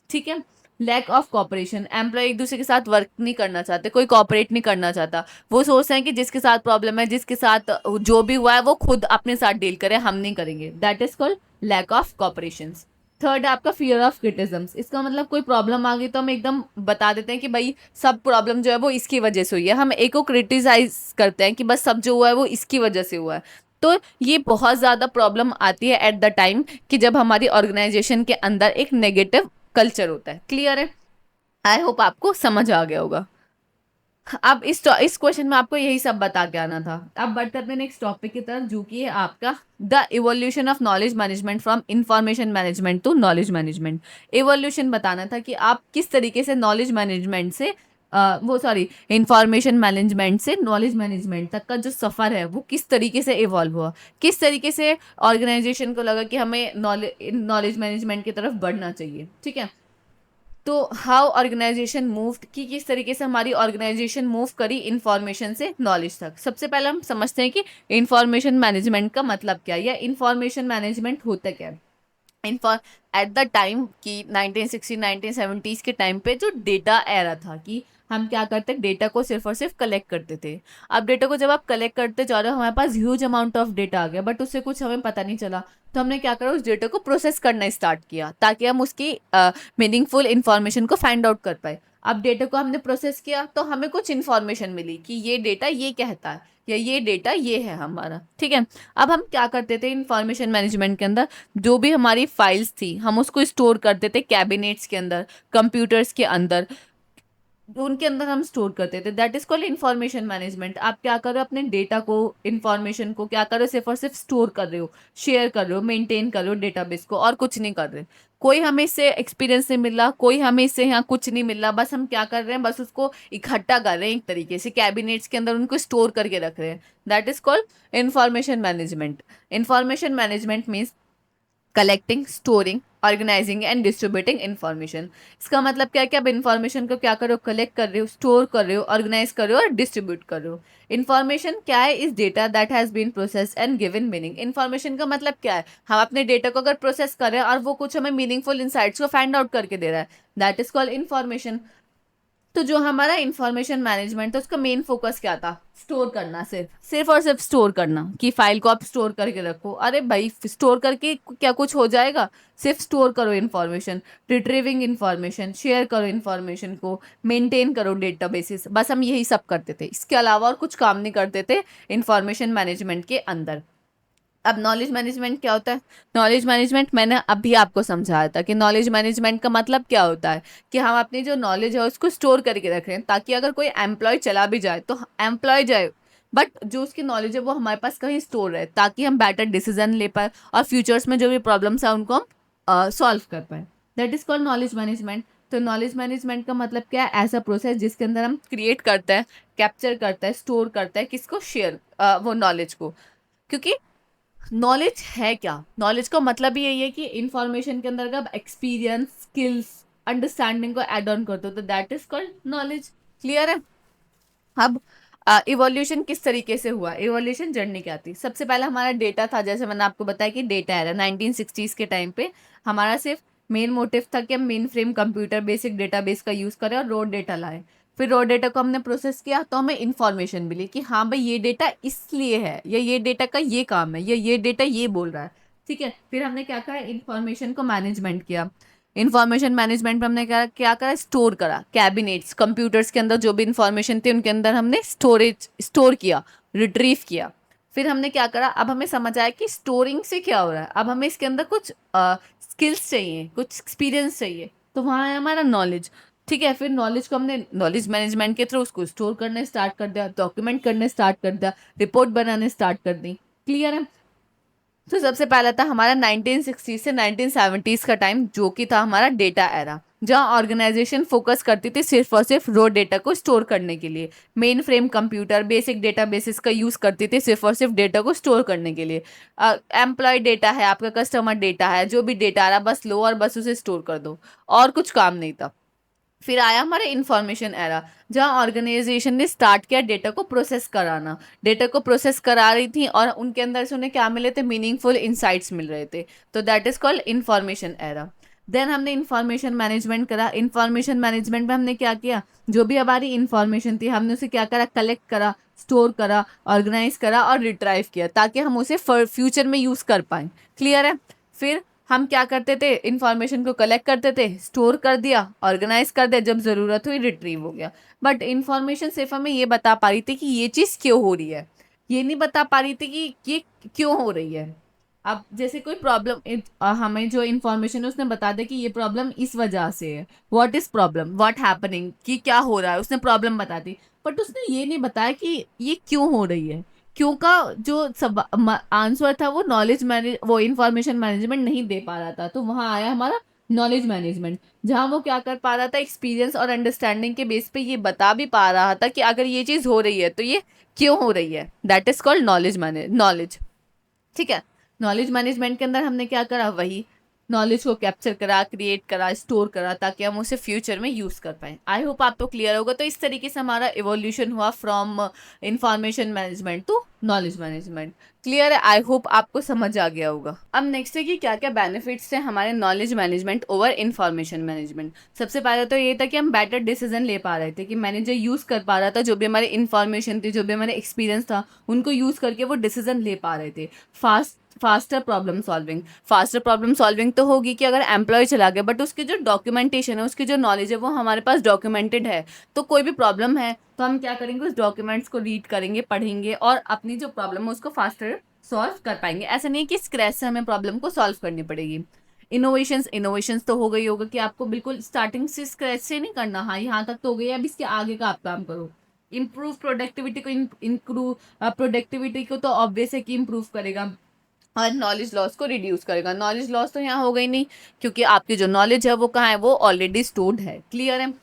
ठीक है, लैक ऑफ कॉपरेशन। एम्प्लॉय एक दूसरे के साथ वर्क नहीं करना चाहते, कोई कॉपरेट नहीं करना चाहता, वो सोचते हैं कि जिसके साथ प्रॉब्लम है, जिसके साथ जो भी हुआ है वो खुद अपने साथ डील करे, हम नहीं करेंगे। That is called lack of cooperation. Third है आपका फियर ऑफ क्रिटिसिज्म। इसका मतलब कोई प्रॉब्लम आ गई तो हम एकदम बता देते हैं कि भाई सब प्रॉब्लम जो है वो इसकी वजह से हुई है, हम एक को क्रिटिसाइज करते हैं कि बस सब जो हुआ है वो इसकी वजह से हुआ है। तो ये बहुत ज़्यादा प्रॉब्लम आती है एट द टाइम कि जब हमारी ऑर्गेनाइजेशन के अंदर एक नेगेटिव कल्चर होता है। क्लियर है? आई होप आपको समझ आ गया होगा। अब इस क्वेश्चन में आपको यही सब बता के आना था। अब बढ़ करते हैं नेक्स्ट टॉपिक की तरफ, जो कि है आपका the evolution of knowledge management from information management to knowledge management. Evolution बताना था कि आप किस तरीके से नॉलेज मैनेजमेंट से वो सॉरी इंफॉर्मेशन मैनेजमेंट से नॉलेज मैनेजमेंट तक का जो सफ़र है वो किस तरीके से इवॉल्व हुआ, किस तरीके से ऑर्गेनाइजेशन को लगा कि हमें नॉलेज मैनेजमेंट की तरफ बढ़ना चाहिए, ठीक है। तो हाउ ऑर्गेनाइजेशन मूव्ड, कि किस तरीके से हमारी ऑर्गेनाइजेशन मूव करी इंफॉर्मेशन से नॉलेज तक। सबसे पहले हम समझते हैं कि इंफॉर्मेशन मैनेजमेंट का मतलब क्या है या इंफॉर्मेशन मैनेजमेंट होता क्या है। इनफॉर एट द टाइम कि 1960 1970s के टाइम पे जो डेटा एरा था कि हम क्या करते डेटा को सिर्फ और सिर्फ कलेक्ट करते थे। अब डेटा को जब आप कलेक्ट करते जा रहे हो, हमारे पास ह्यूज अमाउंट ऑफ डेटा आ गया, बट उससे कुछ हमें पता नहीं चला। तो हमने क्या करा, उस डेटा को प्रोसेस करना स्टार्ट किया ताकि हम उसकी मीनिंगफुल इंफॉर्मेशन को फाइंड आउट कर पाए। अब डेटा को हमने प्रोसेस किया तो हमें कुछ इन्फॉर्मेशन मिली कि ये डेटा ये कहता है या ये डेटा ये है हमारा, ठीक है। अब हम क्या करते थे इंफॉर्मेशन मैनेजमेंट के अंदर, जो भी हमारी फाइल्स थी हम उसको स्टोर करते थे कैबिनेट्स के अंदर, कंप्यूटर्स के अंदर, उनके अंदर हम स्टोर करते थे। That is called information management. आप क्या कर रहे हो, अपने डेटा को, इंफॉर्मेशन को क्या कर रहे हो, सिर्फ और सिर्फ स्टोर कर रहे हो, शेयर कर रहे हो, मेंटेन कर रहे हो डेटाबेस को, और कुछ नहीं कर रहे। कोई हमें इससे एक्सपीरियंस नहीं मिल रहा, कोई हमें इससे यहाँ कुछ नहीं मिल रहा, बस हम क्या कर रहे हैं, बस उसको इकट्ठा कर रहे हैं एक तरीके से कैबिनेट्स के अंदर, उनको स्टोर करके रख रहे हैं। That is called information management. Information management means collecting, storing, organizing and distributing information. इसका मतलब क्या है कि आप इन्फॉर्मेशन को क्या कर रहे हो, कलेक्ट कर रहे हो, स्टोर कर रहे हो, ऑर्गेनाइज कर रहे हो और डिस्ट्रीब्यूट कर रहे हो। इन्फॉर्मेशन क्या है, इस data that has been process and given meaning. Information का मतलब क्या है, हम अपने डेटा को अगर प्रोसेस कर रहे हैं और वो कुछ हमें मीनिंगफुल इंसाइट्स को फाइंड आउट करके दे रहा है, दैट इज कॉल्ड इन्फॉर्मेशन। तो जो हमारा इंफॉर्मेशन मैनेजमेंट था उसका मेन फोकस क्या था, स्टोर करना, सिर्फ सिर्फ और सिर्फ स्टोर करना, कि फाइल को आप स्टोर करके रखो। अरे भाई स्टोर करके क्या कुछ हो जाएगा, सिर्फ स्टोर करो इन्फॉर्मेशन, रिट्रीविंग इन्फॉर्मेशन, शेयर करो इन्फॉर्मेशन को, मेंटेन करो डेटाबेसेस, बस हम यही सब करते थे, इसके अलावा और कुछ काम नहीं करते थे इंफॉर्मेशन मैनेजमेंट के अंदर। अब नॉलेज मैनेजमेंट क्या होता है, नॉलेज मैनेजमेंट मैंने अभी आपको समझाया था कि नॉलेज मैनेजमेंट का मतलब क्या होता है, कि हम अपनी जो नॉलेज है उसको स्टोर करके रख रहे हैं ताकि अगर कोई एम्प्लॉय चला भी जाए तो एम्प्लॉय जाए, बट जो उसकी नॉलेज है वो हमारे पास कहीं स्टोर रहे ताकि हम बेटर डिसीजन ले पाए और फ्यूचर्स में जो भी प्रॉब्लम्स है उनको हम सॉल्व कर पाए। That is called knowledge management. तो नॉलेज मैनेजमेंट का मतलब क्या है, ऐसा प्रोसेस जिसके अंदर हम क्रिएट करते हैं, कैप्चर करता है, स्टोर करता है, किसको, शेयर, वो नॉलेज को। क्योंकि नॉलेज है क्या, नॉलेज का मतलब ही यही है कि इंफॉर्मेशन के अंदर आप एक्सपीरियंस, स्किल्स, अंडरस्टैंडिंग को ऐड ऑन करते हो, तो that is called knowledge. Clear है। अब इवोल्यूशन किस तरीके से हुआ, इवोल्यूशन जर्नी क्या थी। सबसे पहले हमारा डेटा था, जैसे मैंने आपको बताया कि डेटा era 1960s के टाइम पे हमारा सिर्फ मेन मोटिव था कि हम main frame computer basic database का यूज़ करें और रॉ डेटा लाएं। फिर रॉ डेटा को हमने प्रोसेस किया तो हमें इन्फॉर्मेशन मिली कि हाँ भाई ये डेटा इसलिए है, या ये डेटा का ये काम है, या ये डेटा ये बोल रहा है, ठीक है। फिर हमने क्या कहा, इन्फॉर्मेशन को मैनेजमेंट किया। इन्फॉर्मेशन मैनेजमेंट में हमने क्या क्या करा, स्टोर करा, कैबिनेट्स, कंप्यूटर्स के अंदर जो भी इंफॉर्मेशन थी उनके अंदर हमने स्टोर किया, रिट्रीव किया। फिर हमने क्या करा, अब हमें समझ आया कि स्टोरिंग से क्या हो रहा है, अब हमें इसके अंदर कुछ स्किल्स चाहिए, कुछ एक्सपीरियंस चाहिए, तो वहाँ है हमारा नॉलेज, ठीक है। फिर नॉलेज को हमने नॉलेज मैनेजमेंट के थ्रू उसको स्टोर करने स्टार्ट कर दिया, डॉक्यूमेंट करने स्टार्ट कर दिया, रिपोर्ट बनाने स्टार्ट कर दी। क्लियर है। तो सबसे पहला था हमारा 1960 से 1970s का टाइम, जो कि था हमारा डेटा एरा, जहाँ ऑर्गेनाइजेशन फोकस करती थी सिर्फ और सिर्फ रॉ डेटा को स्टोर करने के लिए। Main frame computer basic databases का यूज़ करती थी सिर्फ और सिर्फ डेटा को स्टोर करने के लिए। एम्प्लॉय डेटा है, आपका कस्टमर डेटा है, जो भी डेटा आ रहा बस लो और बस उसे स्टोर कर दो, और कुछ काम नहीं था। फिर आया हमारा इंफॉर्मेशन एरा, जहाँ ऑर्गेनाइजेशन ने स्टार्ट किया डेटा को प्रोसेस कराना, डेटा को प्रोसेस करा रही थी और उनके अंदर से उन्हें क्या मिले थे, मीनिंगफुल इंसाइट्स मिल रहे थे। तो that is called information era. Then हमने इंफॉर्मेशन मैनेजमेंट करा। इंफॉर्मेशन मैनेजमेंट में हमने क्या किया, जो भी हमारी इंफॉर्मेशन थी हमने उसे क्या करा, कलेक्ट करा, स्टोर करा, ऑर्गेनाइज करा और रिट्राइव किया ताकि हम उसे फ्यूचर में यूज़ कर पाएँ। क्लियर है। फिर हम क्या करते थे, इंफॉर्मेशन को कलेक्ट करते थे, स्टोर कर दिया, ऑर्गेनाइज कर दिया, जब ज़रूरत हुई रिट्रीव हो गया। बट इंफॉर्मेशन सिर्फ हमें ये बता पा रही थी कि ये चीज़ क्यों हो रही है, ये नहीं बता पा रही थी कि ये क्यों हो रही है। अब जैसे कोई प्रॉब्लम, हमें जो इन्फॉर्मेशन है उसने बता दिया कि ये प्रॉब्लम इस वजह से है, what is problem, what happening, कि क्या हो रहा है, उसने प्रॉब्लम बता दी, बट उसने ये नहीं बताया कि ये क्यों हो रही है। क्यों का जो सब आंसर था वो नॉलेज मैनेज, वो इंफॉर्मेशन मैनेजमेंट नहीं दे पा रहा था। तो वहाँ आया हमारा नॉलेज मैनेजमेंट, जहाँ वो क्या कर पा रहा था, एक्सपीरियंस और अंडरस्टैंडिंग के बेस पे ये बता भी पा रहा था कि अगर ये चीज़ हो रही है तो ये क्यों हो रही है। That is called knowledge. ठीक है। नॉलेज मैनेजमेंट के अंदर हमने क्या करा, वही नॉलेज को कैप्चर करा, क्रिएट करा, स्टोर करा, ताकि हम उसे फ्यूचर में यूज कर पाए। आई होप आपको क्लियर होगा। तो इस तरीके से हमारा इवोल्यूशन हुआ from information management to knowledge management. Clear है? आई होप आपको समझ आ गया होगा। अब नेक्स्ट है कि क्या क्या बेनिफिट्स थे हमारे knowledge management over information management. सबसे पहले तो ये था कि हम बेटर डिसीजन ले पा रहे थे, कि मैनेजर यूज कर पा रहा था जो भी हमारी इंफॉर्मेशन थी, जो भी हमारे एक्सपीरियंस था, उनको यूज करके वो डिसीजन ले पा रहे थे। फास्टर प्रॉब्लम सॉल्विंग तो होगी कि अगर एम्प्लॉय चला गया बट उसकी जो डॉक्यूमेंटेशन है, उसकी जो नॉलेज है वो हमारे पास डॉक्यूमेंटेड है, तो कोई भी प्रॉब्लम है तो हम क्या करेंगे, उस डॉक्यूमेंट्स को रीड करेंगे, पढ़ेंगे और अपनी जो प्रॉब्लम है उसको फास्टर सॉल्व कर पाएंगे। ऐसा नहीं है कि स्क्रैच से हमें प्रॉब्लम को सॉल्व करनी पड़ेगी। इनोवेशंस तो हो गई होगा कि आपको बिल्कुल स्टार्टिंग से स्क्रैच से नहीं करना, हाँ यहाँ तक तो हो गई, अब इसके आगे का आप काम करो। इम्प्रूव प्रोडक्टिविटी को इंक्रूव प्रोडक्टिविटी को तो ऑब्वियस है कि इम्प्रूव करेगा, और नॉलेज लॉस को रिड्यूस करेगा। नॉलेज लॉस तो यहाँ हो गई नहीं, क्योंकि आपकी जो नॉलेज है वो कहाँ है, वो ऑलरेडी स्टोर्ड है। क्लियर है?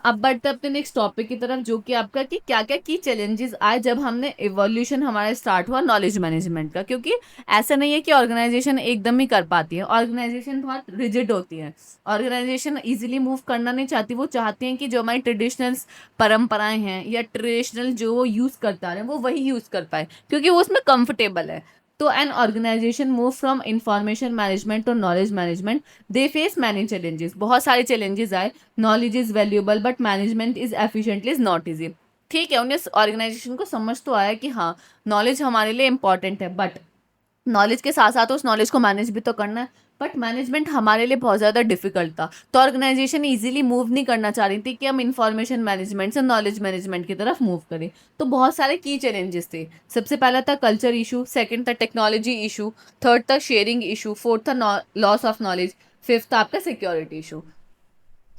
अब बढ़ते अपने नेक्स्ट टॉपिक की तरफ, जो कि आपका कि क्या क्या की चैलेंजेस आए जब हमने इवोल्यूशन हमारा स्टार्ट हुआ नॉलेज मैनेजमेंट का। क्योंकि ऐसा नहीं है कि ऑर्गेनाइजेशन एकदम ही कर पाती है, ऑर्गेनाइजेशन बहुत रिजिड होती है। ऑर्गेनाइजेशन इजीली मूव करना नहीं चाहती, वो चाहती हैं कि जो हमारी ट्रेडिशनल परंपराएं हैं या ट्रेडिशनल जो वो यूज़ करता है वो वही यूज़ कर पाए, क्योंकि वो उसमें कंफर्टेबल है। तो an organization move from information management to knowledge management, they face many challenges, बहुत सारे चैलेंजेस आए। Knowledge is valuable but management is efficiently is not easy. ठीक है, उन्हें ऑर्गेनाइजेशन को समझ तो आया कि हाँ नॉलेज हमारे लिए इंपॉर्टेंट है, बट नॉलेज के साथ साथ उस नॉलेज को मैनेज भी तो करना है। बट मैनेजमेंट हमारे लिए बहुत ज़्यादा डिफिकल्ट था, तो ऑर्गेनाइजेशन इजीली मूव नहीं करना चाह रही थी कि हम इंफॉर्मेशन मैनेजमेंट से नॉलेज मैनेजमेंट की तरफ मूव करें। तो बहुत सारे की चैलेंजेस थे। सबसे पहला था कल्चर इशू, सेकंड था टेक्नोलॉजी इशू, थर्ड था शेयरिंग इशू, फोर्थ था लॉस ऑफ नॉलेज, फिफ्थ था आपका सिक्योरिटी इशू।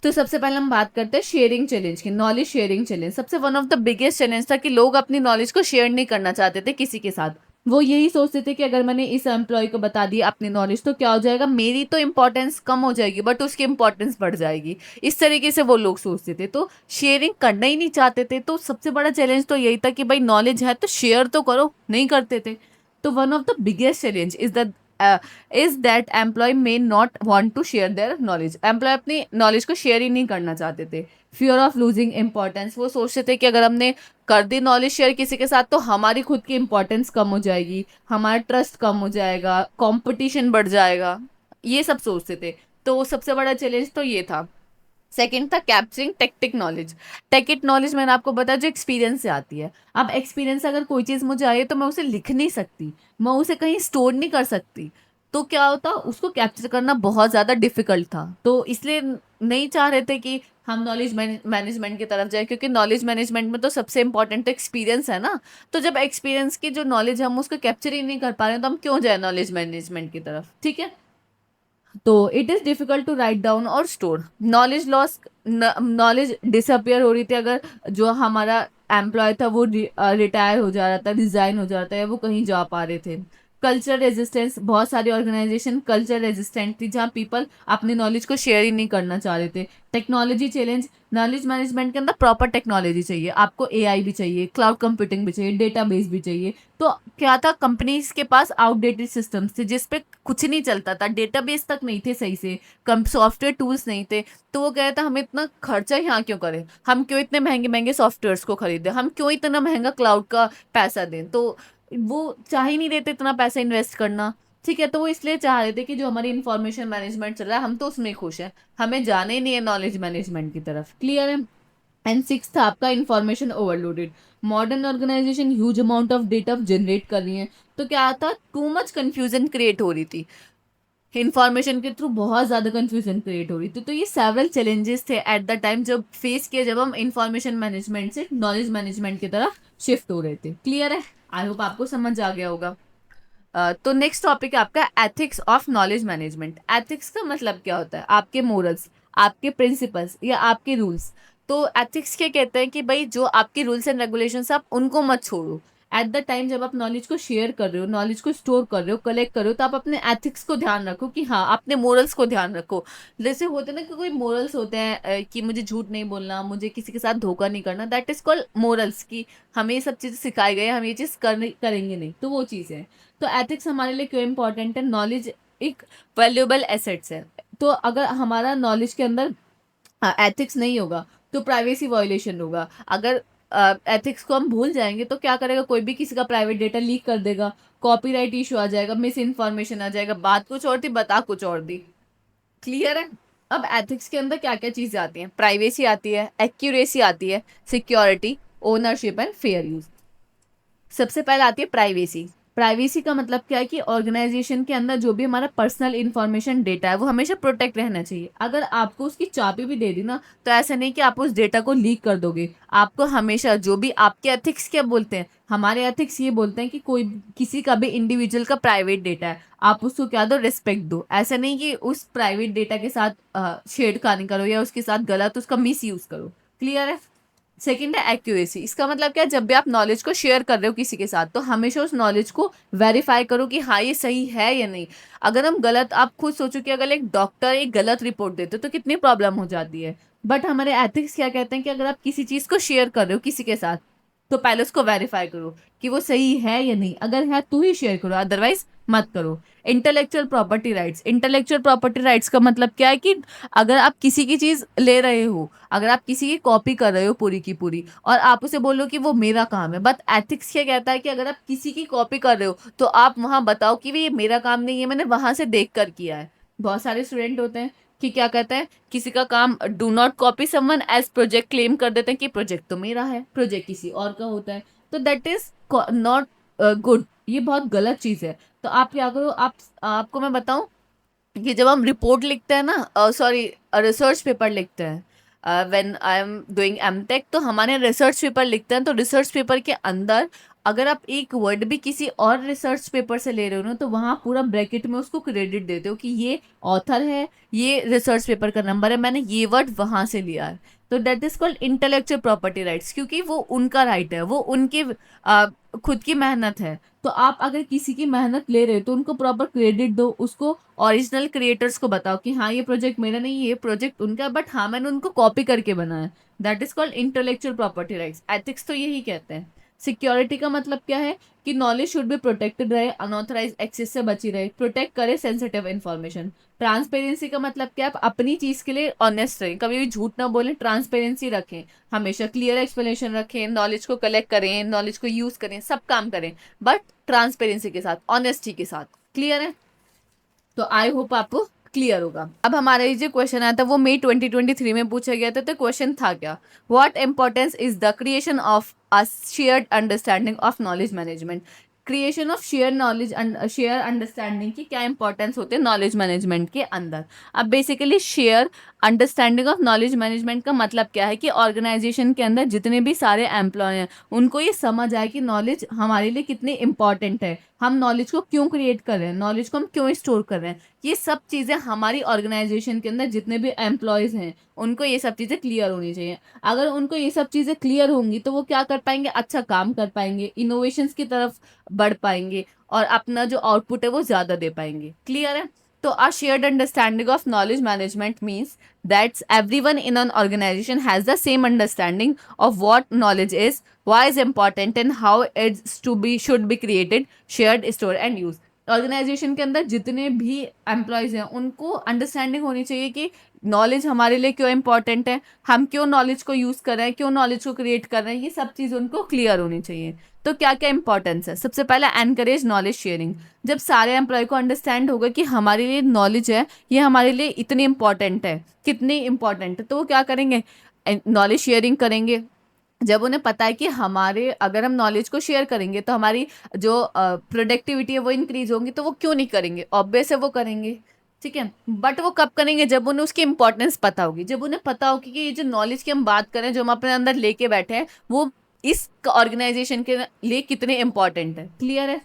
तो सबसे पहले हम बात करते हैं शेयरिंग चैलेंज की। नॉलेज शेयरिंग चैलेंज सबसे one of the biggest challenge था कि लोग अपनी नॉलेज को शेयर नहीं करना चाहते थे किसी के साथ। वो यही सोचते थे कि अगर मैंने इस एम्प्लॉय को बता दिया अपनी नॉलेज तो क्या हो जाएगा, मेरी तो इंपॉर्टेंस कम हो जाएगी बट उसकी इंपॉर्टेंस बढ़ जाएगी। इस तरीके से वो लोग सोचते थे, तो शेयरिंग करना ही नहीं चाहते थे। तो सबसे बड़ा चैलेंज तो यही था कि भाई नॉलेज है तो शेयर तो करो, नहीं करते थे। तो one of the biggest challenge is that employee may not want to share their knowledge. Employee अपनी नॉलेज को शेयर ही नहीं करना चाहते थे। फियर ऑफ लूजिंग इंपॉर्टेंस, वो सोचते थे कि अगर हमने कर दी नॉलेज शेयर किसी के साथ तो हमारी खुद की इंपॉर्टेंस कम हो जाएगी, हमारा ट्रस्ट कम हो जाएगा, कंपटीशन बढ़ जाएगा, ये सब सोचते थे। तो सबसे बड़ा चैलेंज तो ये था। सेकंड था capturing tactic knowledge. Ticket knowledge मैंने आपको बताया जो एक्सपीरियंस से आती है। अब एक्सपीरियंस अगर कोई चीज़ मुझे आई है तो मैं उसे लिख नहीं सकती, मैं उसे कहीं स्टोर नहीं कर सकती। तो क्या होता, उसको कैप्चर करना बहुत ज़्यादा डिफिकल्ट था। तो इसलिए नहीं चाह रहे थे कि हम नॉलेज मैनेजमेंट की तरफ जाए, क्योंकि नॉलेज मैनेजमेंट में तो सबसे इंपॉर्टेंट तो एक्सपीरियंस है ना। तो जब एक्सपीरियंस की जो नॉलेज है हम उसको कैप्चर ही नहीं कर पा रहे हैं तो हम क्यों जाए नॉलेज मैनेजमेंट की तरफ। ठीक है। तो it is difficult to write down और store. Knowledge loss, knowledge disappear हो रही थी अगर जो हमारा एम्प्लॉय था वो रिटायर हो जा रहा था, रिजाइन हो जा रहा था, या वो कहीं जा पा रहे थे। कल्चर रेजिस्टेंस, बहुत सारी ऑर्गेनाइजेशन कल्चर रेजिस्टेंट थी जहाँ पीपल अपनी नॉलेज को शेयर ही नहीं करना चाह रहे थे। टेक्नोलॉजी चैलेंज, नॉलेज मैनेजमेंट के अंदर प्रॉपर टेक्नोलॉजी चाहिए, आपको एआई भी चाहिए, क्लाउड कंप्यूटिंग भी चाहिए, डेटाबेस भी चाहिए। तो क्या था, कंपनीज के पास आउटडेटेड सिस्टम्स थे जिस पे कुछ नहीं चलता था, डेटाबेस तक नहीं थे सही से, कम सॉफ्टवेयर टूल्स नहीं थे। तो वो कह रहा था हम इतना खर्चा यहाँ क्यों करें, हम क्यों इतने महंगे महंगे सॉफ्टवेयर्स को खरीदें, हम क्यों इतना महंगा क्लाउड का पैसा दें। तो वो चाह ही नहीं देते इतना पैसा इन्वेस्ट करना। ठीक है, तो वो इसलिए चाह रहे थे कि जो हमारी इंफॉर्मेशन मैनेजमेंट चल रहा है हम तो उसमें खुश हैं, हमें जाने ही नहीं है नॉलेज मैनेजमेंट की तरफ। क्लियर है? एंड सिक्स था आपका information overloaded. Modern organization huge amount of data generate कर रही है, तो क्या था, टू मच कंफ्यूजन क्रिएट हो रही थी, इंफॉर्मेशन के थ्रू बहुत ज़्यादा कंफ्यूजन क्रिएट हो रही थी। तो ये सेवरल चैलेंजेस थे एट द टाइम जब फेस किए, जब हम इंफॉर्मेशन मैनेजमेंट से नॉलेज मैनेजमेंट की तरफ शिफ्ट हो रहे थे। क्लियर है? आई होप आपको समझ आ गया होगा। तो नेक्स्ट टॉपिक है आपका ethics of knowledge management. Ethics का मतलब क्या होता है, आपके मोरल्स, आपके प्रिंसिपल्स या आपके रूल्स। तो एथिक्स क्या कहते हैं कि भाई जो आपके रूल्स एंड रेगुलेशंस आप उनको मत छोड़ो, एट द टाइम जब आप नॉलेज को शेयर कर रहे हो, नॉलेज को स्टोर कर रहे हो, कलेक्ट कर रहे हो, तो आप अपने एथिक्स को ध्यान रखो कि हाँ, अपने मोरल्स को ध्यान रखो। जैसे होते हैं ना कि कोई मोरल्स होते हैं कि मुझे झूठ नहीं बोलना, मुझे किसी के साथ धोखा नहीं करना, दैट इज कॉल्ड मोरल्स, कि हमें ये सब चीज़ें सिखाई गई, हम ये चीज़ करेंगे नहीं, तो वो चीज़ है। तो एथिक्स हमारे लिए क्यों इंपॉर्टेंट है? नॉलेज एक वैल्यूएबल एसेट्स है। तो अगर हमारा नॉलेज के अंदर एथिक्स नहीं होगा तो प्राइवेसी वायोलेशन होगा। अगर एथिक्स को हम भूल जाएंगे तो क्या करेगा, कोई भी किसी का प्राइवेट डेटा लीक कर देगा, कॉपीराइट इशू आ जाएगा, मिस इन्फॉर्मेशन आ जाएगा, बात कुछ और थी बता कुछ और दी। क्लियर है? अब एथिक्स के अंदर क्या क्या चीजें आती हैं? प्राइवेसी आती है, एक्यूरेसी आती है, security, ownership and fair use. सबसे पहले आती है प्राइवेसी। प्राइवेसी का मतलब क्या है कि ऑर्गेनाइजेशन के अंदर जो भी हमारा पर्सनल इंफॉर्मेशन डेटा है वो हमेशा प्रोटेक्ट रहना चाहिए। अगर आपको उसकी चाबी भी दे दी ना, तो ऐसा नहीं कि आप उस डेटा को लीक कर दोगे। आपको हमेशा जो भी आपके एथिक्स क्या बोलते हैं, हमारे एथिक्स ये बोलते हैं कि कोई किसी का भी इंडिविजुअल का प्राइवेट डेटा है, आप उसको क्या दो, रिस्पेक्ट दो। ऐसा नहीं कि उस प्राइवेट डेटा के साथ छेड़खानी करो या उसके साथ गलत उसका मिस यूज करो। क्लियर है? सेकंड है एक्यूरेसी। इसका मतलब क्या है, जब भी आप नॉलेज को शेयर कर रहे हो किसी के साथ, तो हमेशा उस नॉलेज को वेरीफाई करो कि हाँ ये सही है या नहीं। अगर हम गलत, आप खुद सोचो कि अगर एक डॉक्टर एक गलत रिपोर्ट देते तो कितनी प्रॉब्लम हो जाती है। बट हमारे एथिक्स क्या कहते हैं कि अगर आप किसी चीज को शेयर कर रहे हो किसी के साथ, तो पहले उसको वेरीफाई करो कि वो सही है या नहीं। अगर है तो ही शेयर करो, अदरवाइज मत करो। Intellectual property rights. Intellectual property rights का मतलब क्या है कि अगर आप किसी की चीज ले रहे हो, अगर आप किसी की कॉपी कर रहे हो पूरी की पूरी, और आप उसे बोलो कि वो मेरा काम है, बट एथिक्स क्या कहता है कि अगर आप किसी की कॉपी कर रहे हो तो आप वहां बताओ कि ये मेरा काम नहीं है, मैंने वहां से देख कर किया है। बहुत सारे स्टूडेंट होते हैं कि क्या कहते हैं, किसी का काम do not copy someone as project claim कर देते हैं कि प्रोजेक्ट तो मेरा है, प्रोजेक्ट किसी और का होता है। तो दैट इज नॉट गुड, ये बहुत गलत चीज है। तो आप क्या करो, आप आपको मैं बताऊं कि जब हम रिपोर्ट लिखते हैं ना, सॉरी, रिसर्च पेपर लिखते हैं, when I am doing MTech, तो हमारे रिसर्च पेपर लिखते हैं, तो रिसर्च पेपर के अंदर अगर आप एक वर्ड भी किसी और रिसर्च पेपर से ले रहे हो ना, तो वहां पूरा ब्रैकेट में उसको क्रेडिट देते हो कि ये ऑथर है, ये रिसर्च पेपर का नंबर है, मैंने ये वर्ड वहां से लिया है। तो that is called intellectual property rights, क्योंकि वो उनका राइट है, वो उनकी खुद की मेहनत है। तो आप अगर किसी की मेहनत ले रहे हो तो उनको प्रॉपर क्रेडिट दो, उसको ओरिजिनल क्रिएटर्स को बताओ कि हाँ ये प्रोजेक्ट मेरा नहीं, ये प्रोजेक्ट उनका, बट हाँ मैंने उनको कॉपी करके बनाया। That is called intellectual property rights. Ethics तो यही कहते हैं। सिक्योरिटी का मतलब क्या है कि नॉलेज शुड बी प्रोटेक्टेड रहे, अनऑथराइज एक्सेस से बची रहे, प्रोटेक्ट करे सेंसिटिव इन्फॉर्मेशन। ट्रांसपेरेंसी का मतलब क्या है, आप अपनी चीज के लिए ऑनेस्ट रहें, कभी भी झूठ ना बोलें, ट्रांसपेरेंसी रखें, हमेशा क्लियर एक्सप्लेनेशन रखें, नॉलेज को कलेक्ट करें, नॉलेज को यूज करें, सब काम करें, बट ट्रांसपेरेंसी के साथ, ऑनेस्टी के साथ। क्लियर है? तो आई होप आपको क्लियर होगा। अब हमारा ये जो क्वेश्चन आया था वो मई 2023 में पूछा गया था। तो क्वेश्चन था क्या, what importance is the creation of a shared understanding of knowledge management. Creation of share knowledge, share understanding की क्या इंपॉर्टेंस होते हैं नॉलेज मैनेजमेंट के अंदर। अब basically share understanding of knowledge management का मतलब क्या है कि ऑर्गेनाइजेशन के अंदर जितने भी सारे एम्प्लॉय हैं उनको ये समझ आए कि नॉलेज हमारे लिए कितनी इंपॉर्टेंट है, हम नॉलेज को क्यों क्रिएट कर रहे हैं, नॉलेज को हम क्यों स्टोर कर रहे हैं। ये सब चीज़ें हमारी ऑर्गेनाइजेशन के अंदर जितने भी एम्प्लॉयज़ हैं उनको ये सब चीज़ें क्लियर होनी चाहिए। अगर उनको ये सब चीज़ें क्लियर होंगी तो वो क्या कर पाएंगे, अच्छा काम कर पाएंगे, इनोवेशंस की तरफ बढ़ पाएंगे, और अपना जो आउटपुट है वो ज़्यादा दे पाएंगे। क्लियर है? तो a shared understanding of knowledge management means that everyone in an organization has the same understanding of what knowledge is, why is important, and how it's to be should be created, shared, stored and used. Organization के अंदर जितने भी employees हैं उनको understanding होनी चाहिए कि knowledge हमारे लिए क्यों इंपॉर्टेंट है, हम क्यों नॉलेज को यूज़ कर रहे हैं, क्यों नॉलेज को क्रिएट कर रहे हैं, ये सब चीज़ उनको क्लियर होनी चाहिए। तो क्या क्या इंपॉर्टेंस है, सबसे पहला एनकरेज नॉलेज शेयरिंग। जब सारे एम्प्लॉय को अंडरस्टैंड होगा कि हमारे लिए नॉलेज है, ये हमारे लिए इतनी इंपॉर्टेंट है, कितनी इंपॉर्टेंट है, तो वो क्या करेंगे, नॉलेज शेयरिंग करेंगे। जब उन्हें पता है कि हमारे अगर हम नॉलेज को शेयर करेंगे तो हमारी जो प्रोडक्टिविटी है वो इंक्रीज होगी, तो वो क्यों नहीं करेंगे, ऑब्वियस है वो करेंगे। ठीक है, बट वो कब करेंगे, जब उन्हें उसकी इंपॉर्टेंस पता होगी, जब उन्हें पता होगी कि ये जो नॉलेज की हम बात करें, जो हम अपने अंदर लेके बैठे हैं, वो इस ऑर्गेनाइजेशन के लिए कितने इंपॉर्टेंट है। क्लियर है?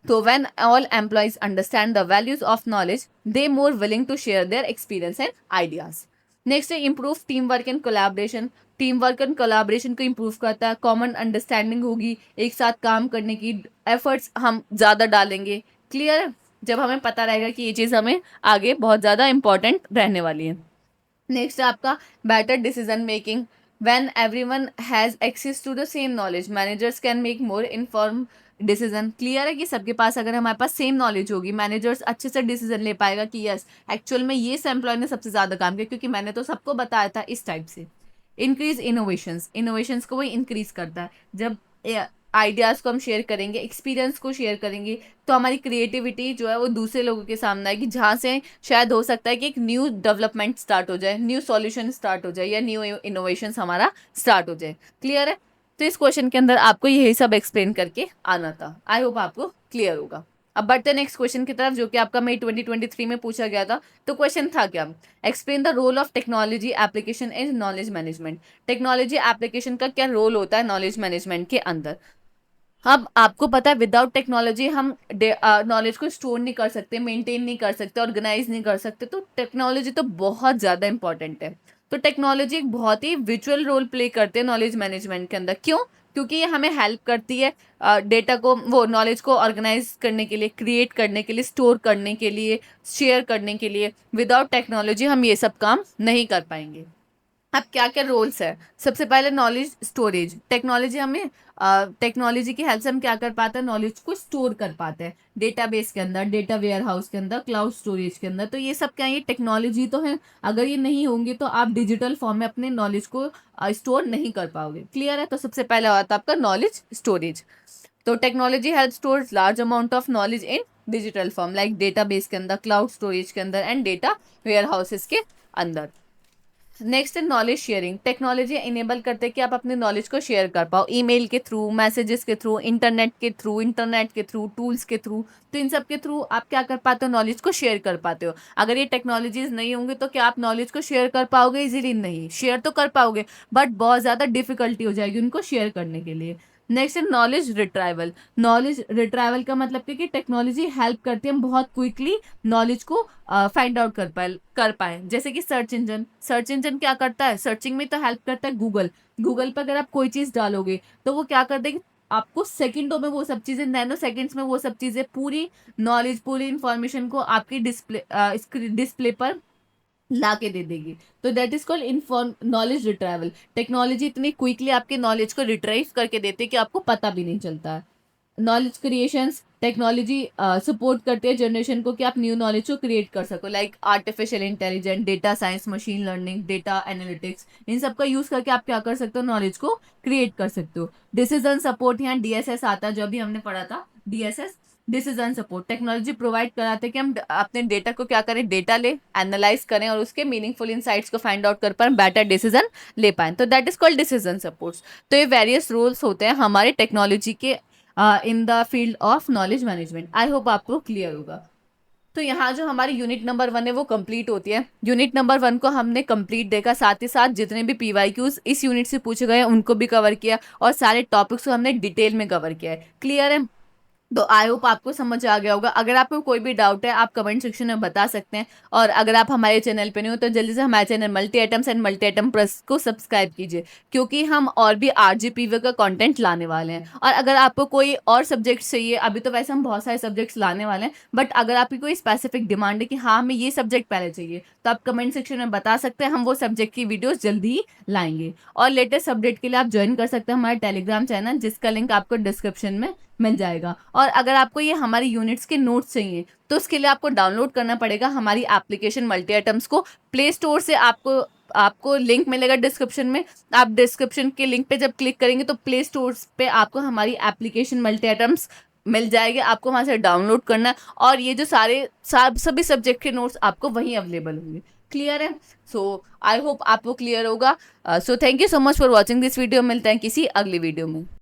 तो when all employees understand the values of knowledge, they more willing to share their experience and ideas. Next है improve team work and collaboration. Team work and collaboration को इम्प्रूव करता है, कॉमन अंडरस्टैंडिंग होगी, एक साथ काम करने की एफर्ट्स हम ज़्यादा डालेंगे। क्लियर है, जब हमें पता रहेगा कि ये चीज़ हमें आगे बहुत ज़्यादा इंपॉर्टेंट रहने वाली है। नेक्स्ट है आपका better decision making. When everyone has access to the same knowledge managers can make more inform decision. Clear है कि सबके पास अगर हमारे पास सेम नॉलेज होगी, मैनेजर्स अच्छे से डिसीजन ले पाएगा कि यस एक्चुअल में ये एम्प्लॉय ने सबसे ज़्यादा काम किया क्योंकि मैंने तो सबको बताया था इस टाइप से। इंक्रीज इनोवेशंस, इनोवेशंस को वही इंक्रीज करता है। जब आइडियाज़ को हम शेयर करेंगे, एक्सपीरियंस को शेयर करेंगे, तो हमारी क्रिएटिविटी जो है वो दूसरे लोगों के सामने आएगी, जहाँ से शायद हो सकता है कि एक न्यू डेवलपमेंट स्टार्ट हो जाए, न्यू सॉल्यूशन स्टार्ट हो जाए या न्यू इनोवेशंस हमारा स्टार्ट हो जाए। क्लियर है, तो इस क्वेश्चन के अंदर आपको यही सब एक्सप्लेन करके आना था। आई होप आपको क्लियर होगा। अब बढ़ते हैं नेक्स्ट क्वेश्चन की तरफ, जो कि आपका मई 2023 में पूछा गया था। तो क्वेश्चन था क्या, explain the role of technology application in knowledge management. Technology application का क्या रोल होता है नॉलेज मैनेजमेंट के अंदर। अब आपको पता है विदाउट टेक्नोलॉजी हम नॉलेज को स्टोर नहीं कर सकते, मेंटेन नहीं कर सकते, ऑर्गेनाइज नहीं कर सकते। तो टेक्नोलॉजी तो बहुत ज़्यादा इंपॉर्टेंट है। तो टेक्नोलॉजी एक बहुत ही विजुअल रोल प्ले करते हैं नॉलेज मैनेजमेंट के अंदर। क्यों? क्योंकि ये हमें हेल्प करती है डेटा को, वो नॉलेज को ऑर्गेनाइज करने के लिए, क्रिएट करने के लिए, स्टोर करने के लिए, शेयर करने के लिए। विदाउट टेक्नोलॉजी हम ये सब काम नहीं कर पाएंगे। अब क्या क्या रोल्स है, सबसे पहले नॉलेज स्टोरेज। टेक्नोलॉजी हमें टेक्नोलॉजी की हेल्प से हम क्या कर पाते हैं, नॉलेज को स्टोर कर पाते हैं डेटाबेस के अंदर, डेटा वेयर हाउस के अंदर, क्लाउड स्टोरेज के अंदर। तो ये सब क्या है, ये टेक्नोलॉजी तो है। अगर ये नहीं होंगे तो आप डिजिटल फॉर्म में अपने नॉलेज को स्टोर नहीं कर पाओगे। क्लियर है, तो सबसे पहले आता है आपका नॉलेज स्टोरेज। तो technology help stores large amount of knowledge in digital form, like database के अंदर, क्लाउड स्टोरेज के अंदर एंड डेटा वेयर हाउसेस के अंदर। नेक्स्ट है नॉलेज शेयरिंग। टेक्नोलॉजी इनेबल करते हैं कि आप अपने नॉलेज को शेयर कर पाओ, ईमेल के थ्रू, मैसेजेस के थ्रू, इंटरनेट के थ्रू, टूल्स के थ्रू। तो इन सब के थ्रू आप क्या कर पाते हो, नॉलेज को शेयर कर पाते हो। अगर ये टेक्नोलॉजीज नहीं होंगे तो क्या आप नॉलेज को शेयर कर पाओगे इजीली? नहीं, शेयर तो कर पाओगे बट बहुत ज़्यादा डिफिकल्टी हो जाएगी उनको शेयर करने के लिए। नेक्स्ट है नॉलेज रिट्राइवल। नॉलेज रिट्राइवल का मतलब कि टेक्नोलॉजी हेल्प करती है हम बहुत क्विकली नॉलेज को फाइंड आउट कर पाए। जैसे कि सर्च इंजन क्या करता है, सर्चिंग में तो हेल्प करता है गूगल। गूगल पर अगर आप कोई चीज़ डालोगे तो वो क्या कर देगी, आपको सेकंडों में वो सब चीज़ें, नैनो सेकंड्स में वो सब चीज़ें, पूरी नॉलेज, पूरी इंफॉर्मेशन को आपकी डिस्प्ले पर ला के दे देगी। तो that is called inform knowledge retrieval. Technology इतनी क्विकली आपके नॉलेज को रिट्राइव करके देती है कि आपको पता भी नहीं चलता है। नॉलेज क्रिएशंस, टेक्नोलॉजी सपोर्ट करती है जनरेशन को कि आप न्यू नॉलेज को क्रिएट कर सको, like artificial intelligence, data science, machine learning, data analytics. इन सब का यूज़ करके आप क्या कर सकते हो, नॉलेज को क्रिएट कर सकते हो। डिसीजन सपोर्ट, यहाँ डीएसएस आता है जो अभी हमने पढ़ा था, DSS decision support. Technology provide कराते हैं कि हम अपने डेटा को क्या करें, डेटा ले, एनालाइज करें और उसके मीनिंगफुल इनसाइट्स को फाइंड आउट कर पाए, बेटर डिसीजन ले पाएं। तो that is called decision supports. तो ये वेरियस रोल्स होते हैं हमारे टेक्नोलॉजी के in the field of knowledge management. I hope आपको क्लियर होगा। तो यहाँ जो हमारी यूनिट नंबर 1 है वो कंप्लीट होती है। यूनिट नंबर 1 को हमने कंप्लीट देखा, साथ ही साथ जितने भी पीवाईक्यूज इस यूनिट से पूछे गए उनको भी कवर किया और सारे टॉपिक्स को हमने डिटेल में कवर किया है। क्लियर है, तो आई होप आपको समझ आ गया होगा। अगर आपको कोई भी डाउट है आप कमेंट सेक्शन में बता सकते हैं, और अगर आप हमारे चैनल पे नहीं हो तो जल्दी से हमारे channel multi items and multi item plus को सब्सक्राइब कीजिए, क्योंकि हम और भी आरजीपीवी का कंटेंट लाने वाले हैं। और अगर आपको कोई और सब्जेक्ट चाहिए, अभी तो वैसे हम बहुत सारे सब्जेक्ट्स लाने वाले हैं, बट अगर आपकी कोई स्पेसिफिक डिमांड है कि हाँ हमें ये सब्जेक्ट पहले चाहिए, तो आप कमेंट सेक्शन में बता सकते हैं, हम वो सब्जेक्ट की वीडियोज़ जल्दी ही लाएंगे। और लेटेस्ट अपडेट के लिए आप ज्वाइन कर सकते हैं हमारे टेलीग्राम चैनल, जिसका लिंक आपको डिस्क्रिप्शन में मिल जाएगा। और अगर आपको ये हमारी यूनिट्स के नोट्स चाहिए तो उसके लिए आपको डाउनलोड करना पड़ेगा हमारी एप्लीकेशन मल्टी आइटम्स को प्ले स्टोर से। आपको लिंक मिलेगा डिस्क्रिप्शन में। आप डिस्क्रिप्शन के लिंक पे जब क्लिक करेंगे तो प्ले स्टोर पे आपको हमारी एप्लीकेशन मल्टी आइटम्स मिल जाएगी, आपको वहाँ से डाउनलोड करना है और ये जो सभी सब्जेक्ट के नोट्स आपको वहीं अवेलेबल होंगे। क्लियर है, सो आई होप आपको क्लियर होगा। So thank you so much for watching this video. मिलते हैं किसी अगली वीडियो में।